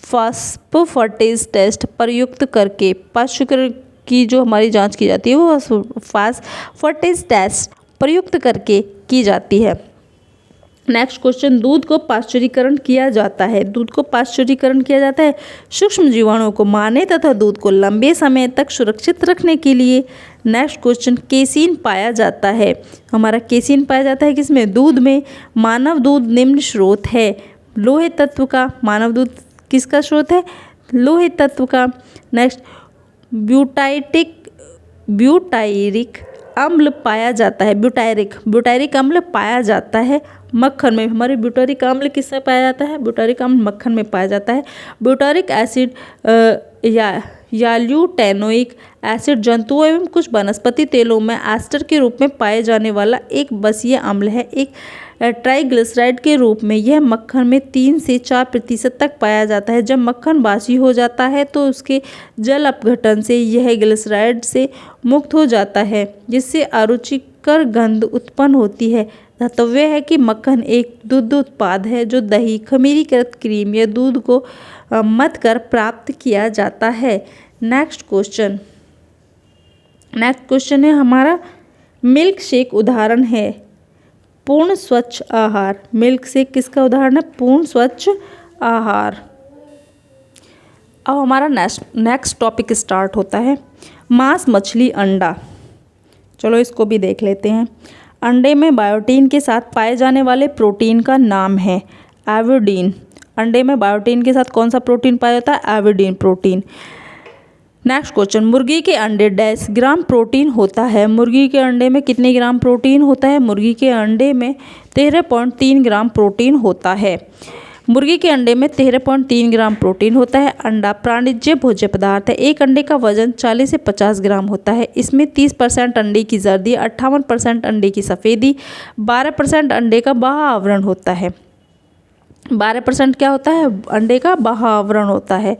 फॉस्फेटेज टेस्ट प्रयुक्त करके पाश्चुरीकृत की जो हमारी जांच की जाती है वो फास्फेटेज टेस्ट प्रयुक्त करके की जाती है। नेक्स्ट क्वेश्चन, दूध को पाश्चुरीकरण किया जाता है। दूध को पाश्चुरीकरण किया जाता है सूक्ष्म जीवाणुओं को मारने तथा दूध को लंबे समय तक सुरक्षित रखने के लिए। नेक्स्ट क्वेश्चन, केसीन पाया जाता है। हमारा केसीन पाया जाता है किसमें? दूध में। मानव दूध निम्न स्रोत है लोहे तत्व का। मानव दूध किसका स्रोत है? लोहे तत्व का। नेक्स्ट, ब्यूटायरिक अम्ल पाया जाता है। ब्यूटायरिक अम्ल पाया जाता है मक्खन में। हमारे ब्यूटारिक अम्ल किससे पाया जाता है? ब्यूटारिक अम्ल मक्खन में पाया जाता है। ब्यूटारिक एसिड या ल्यूटेनोइक एसिड जंतुओं एवं कुछ वनस्पति तेलों में एस्टर के रूप में पाए जाने वाला एक बसीय अम्ल है। एक ट्राइग्लिसराइड के रूप में यह मक्खन में 3 से 4% तक पाया जाता है। जब मक्खन बासी हो जाता है तो उसके जल अपघटन से यह ग्लिसराइड से मुक्त हो जाता है, जिससे अरुचिकर गंध उत्पन्न होती है। धर्तव्य है कि मक्खन एक दुग्ध उत्पाद है जो दही, खमीरीकृत क्रीम या दूध को मथ कर प्राप्त किया जाता है। नेक्स्ट क्वेश्चन है हमारा, मिल्क शेक उदाहरण है पूर्ण स्वच्छ आहार। मिल्क शेक किसका उदाहरण है? पूर्ण स्वच्छ आहार। अब हमारा नेक्स्ट टॉपिक स्टार्ट होता है, मांस, मछली, अंडा। चलो इसको भी देख लेते हैं। अंडे में बायोटीन के साथ पाए जाने वाले प्रोटीन का नाम है एविडीन। अंडे में बायोटीन के साथ कौन सा प्रोटीन पाया जाता है? एविडीन प्रोटीन। नेक्स्ट क्वेश्चन, मुर्गी के अंडे 10 ग्राम प्रोटीन होता है। मुर्गी के अंडे में कितने ग्राम प्रोटीन होता है? मुर्गी के अंडे में 13.3 ग्राम प्रोटीन होता है। मुर्गी के अंडे में 13.3 ग्राम प्रोटीन होता है। अंडा प्राणिज भोज्य पदार्थ है। एक अंडे का वजन 40 से 50 ग्राम होता है। इसमें 30% अंडे की जर्दी, 58% अंडे की सफ़ेदी, 12% अंडे का बाह्य आवरण होता है। 12% क्या होता है? अंडे का बाह्य आवरण होता है।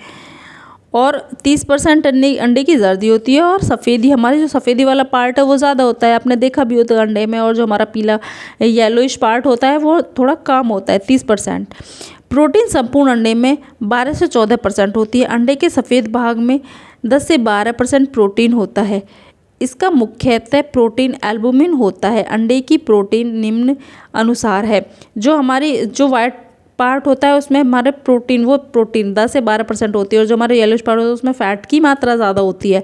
और 30% अंडे की जर्दी होती है। और सफ़ेदी, हमारी जो सफ़ेदी वाला पार्ट है वो ज़्यादा होता है, आपने देखा भी होता है अंडे में। और जो हमारा पीला येलोइश पार्ट होता है वो थोड़ा कम होता है, 30%। प्रोटीन संपूर्ण अंडे में 12 से 14% होती है। अंडे के सफ़ेद भाग में 10 से 12% प्रोटीन होता है। इसका मुख्यतः प्रोटीन एल्बुमिन होता है। अंडे की प्रोटीन निम्न अनुसार है। जो वाइट पार्ट होता है उसमें हमारे प्रोटीन 10 से 12% होती है। और जो हमारे येलोइश पार्ट होता है उसमें फैट की मात्रा ज़्यादा होती है।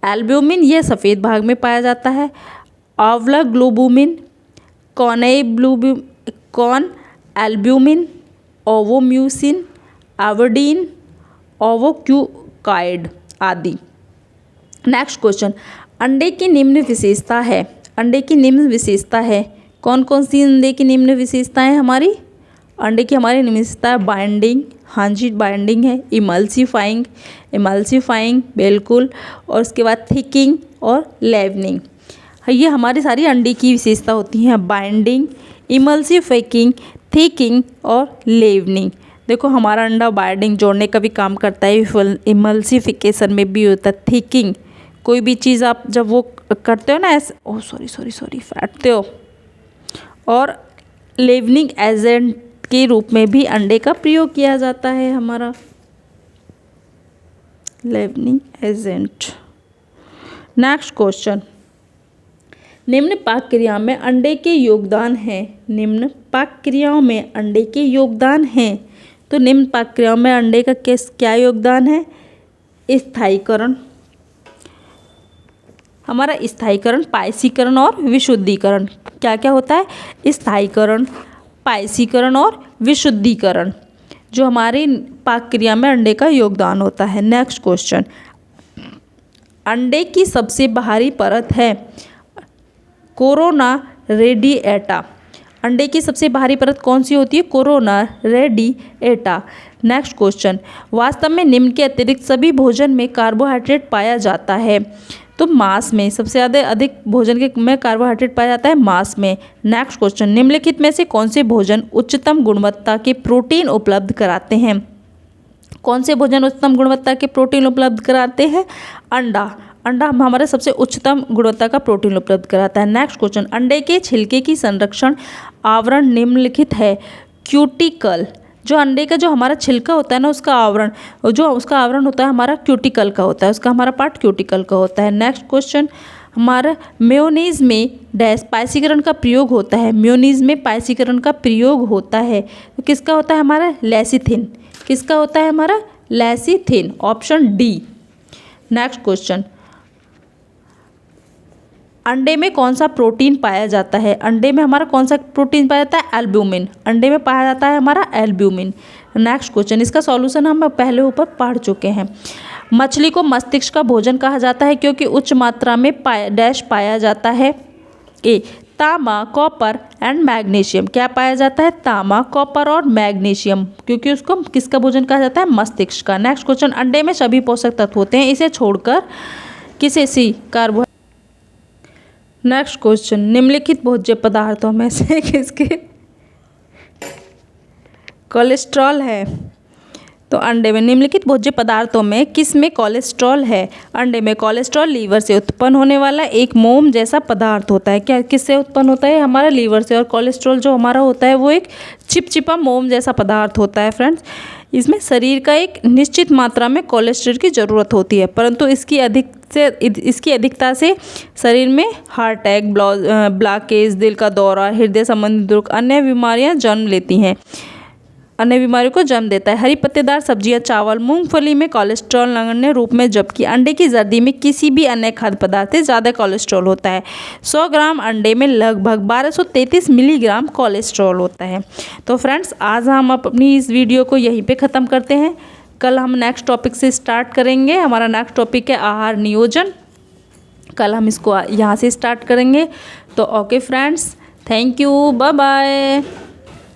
एल्ब्यूमिन यह सफ़ेद भाग में पाया जाता है। आंवला ग्लोबुमिन, कॉन एल्ब्यूमिन, ओवोम्यूसिन, एविडीन, ओवोक्यूकाइड आदि। नेक्स्ट क्वेश्चन, अंडे की निम्न विशेषता है। अंडे की निम्न विशेषता है। कौन कौन सी अंडे की निम्न विशेषताएं हमारी? अंडे की हमारी निम्न विशेषता है बाइंडिंग, हाँ जी बाइंडिंग है। इमल्सीफाइंग बिल्कुल। और उसके बाद थिकिंग और लेवनिंग। ये हमारी सारी अंडे की विशेषता होती हैं, बाइंडिंग, इमल्सीफाइंग, थिकिंग और लेवनिंग। देखो हमारा अंडा बाइंडिंग जोड़ने का भी काम करता है, इमल्सीफिकेशन में भी होता है। थिकिंग, कोई भी चीज़ आप जब वो करते हो ना ऐसे, फैटते हो। और लेवनिंग एजेंट के रूप में भी अंडे का प्रयोग किया जाता है। हमारा लेवनिंग एजेंट। नेक्स्ट क्वेश्चन, निम्न पाक क्रिया में अंडे के योगदान है। निम्न पाक क्रियाओं में अंडे के योगदान हैं। तो निम्न पाक क्रियाओं में अंडे का क्या योगदान है? स्थायीकरण, हमारा स्थायीकरण, पायसीकरण और विशुद्धिकरण। क्या क्या होता है? स्थायीकरण, पायसीकरण और विशुद्धिकरण, जो हमारी पाक क्रिया में अंडे का योगदान होता है। नेक्स्ट क्वेश्चन, अंडे की सबसे बाहरी परत है कोरोना रेडिएटा। अंडे की सबसे बाहरी परत कौन सी होती है? Corona radiata. नेक्स्ट क्वेश्चन, वास्तव में निम्न के अतिरिक्त सभी भोजन में कार्बोहाइड्रेट पाया जाता है। तो मांस में सबसे ज़्यादा अधिक भोजन में कार्बोहाइड्रेट पाया जाता है मांस में। नेक्स्ट क्वेश्चन, निम्नलिखित में से कौन से भोजन उच्चतम गुणवत्ता के प्रोटीन उपलब्ध कराते हैं? कौन से भोजन उच्चतम गुणवत्ता के प्रोटीन उपलब्ध कराते हैं? अंडा हमारे सबसे उच्चतम गुणवत्ता का प्रोटीन उपलब्ध कराता है। नेक्स्ट क्वेश्चन, अंडे के छिलके की संरक्षण आवरण निम्नलिखित है। क्यूटिकल, जो अंडे का जो हमारा छिलका होता है ना, उसका आवरण होता है हमारा क्यूटिकल का होता है, उसका हमारा पार्ट क्यूटिकल का होता है। नेक्स्ट क्वेश्चन, हमारा मेयोनीज में डैश पायसीकरण का प्रयोग होता है। मेयोनीज में पायसीकरण का प्रयोग होता है तो किसका होता है हमारा लेसिथिन। किसका होता है हमारा lecithin, option D. Next question, अंडे में कौन सा प्रोटीन पाया जाता है। अंडे में हमारा कौन सा प्रोटीन पाया जाता है, एल्ब्यूमिन। अंडे में पाया जाता है हमारा एल्ब्यूमिन। नेक्स्ट क्वेश्चन, इसका सॉल्यूशन हम पहले ऊपर पढ़ चुके हैं। मछली को मस्तिष्क का भोजन कहा जाता है क्योंकि उच्च मात्रा में डैश पाया जाता है। ए, तांबा, कॉपर एंड मैग्नीशियम। क्या पाया जाता है, तांबा, कॉपर और मैग्नीशियम, क्योंकि उसको किसका भोजन कहा जाता है, मस्तिष्क का। नेक्स्ट क्वेश्चन, अंडे में सभी पोषक तत्व होते हैं, इसे छोड़कर किसे सी कार्बो। नेक्स्ट क्वेश्चन, निम्नलिखित भोज्य पदार्थों में से किसके कोलेस्ट्रॉल है। तो अंडे में निम्नलिखित भोज्य पदार्थों में किस में कोलेस्ट्रॉल है। अंडे में कोलेस्ट्रॉल लीवर से उत्पन्न होने वाला एक मोम जैसा पदार्थ होता है। क्या किससे उत्पन्न होता है, हमारा लीवर से। और कोलेस्ट्रॉल जो हमारा होता है वो एक चिपचिपा मोम जैसा पदार्थ होता है फ्रेंड्स। इसमें शरीर का एक निश्चित मात्रा में कोलेस्ट्रॉल की ज़रूरत होती है, परंतु इसकी अधिकता से शरीर में हार्ट अटैक, ब्लॉकेज, दिल का दौरा, हृदय संबंधी रोग, अन्य बीमारियां जन्म लेती हैं, अन्य बीमारियों को जन्म देता है। हरी पत्तेदार सब्जियां, चावल, मूंगफली में कोलेस्ट्रॉल नगण्य रूप में, जबकि अंडे की जर्दी में किसी भी अन्य खाद्य पदार्थ से ज़्यादा कोलेस्ट्रॉल होता है। 100 ग्राम अंडे में लगभग 1233 मिलीग्राम कोलेस्ट्रॉल होता है। तो फ्रेंड्स, आज हम अपनी इस वीडियो को यहीं पे ख़त्म करते हैं। कल हम नेक्स्ट टॉपिक से स्टार्ट करेंगे। हमारा नेक्स्ट टॉपिक है आहार नियोजन। कल हम इसको यहाँ से स्टार्ट करेंगे। तो okay friends, thank you, bye bye.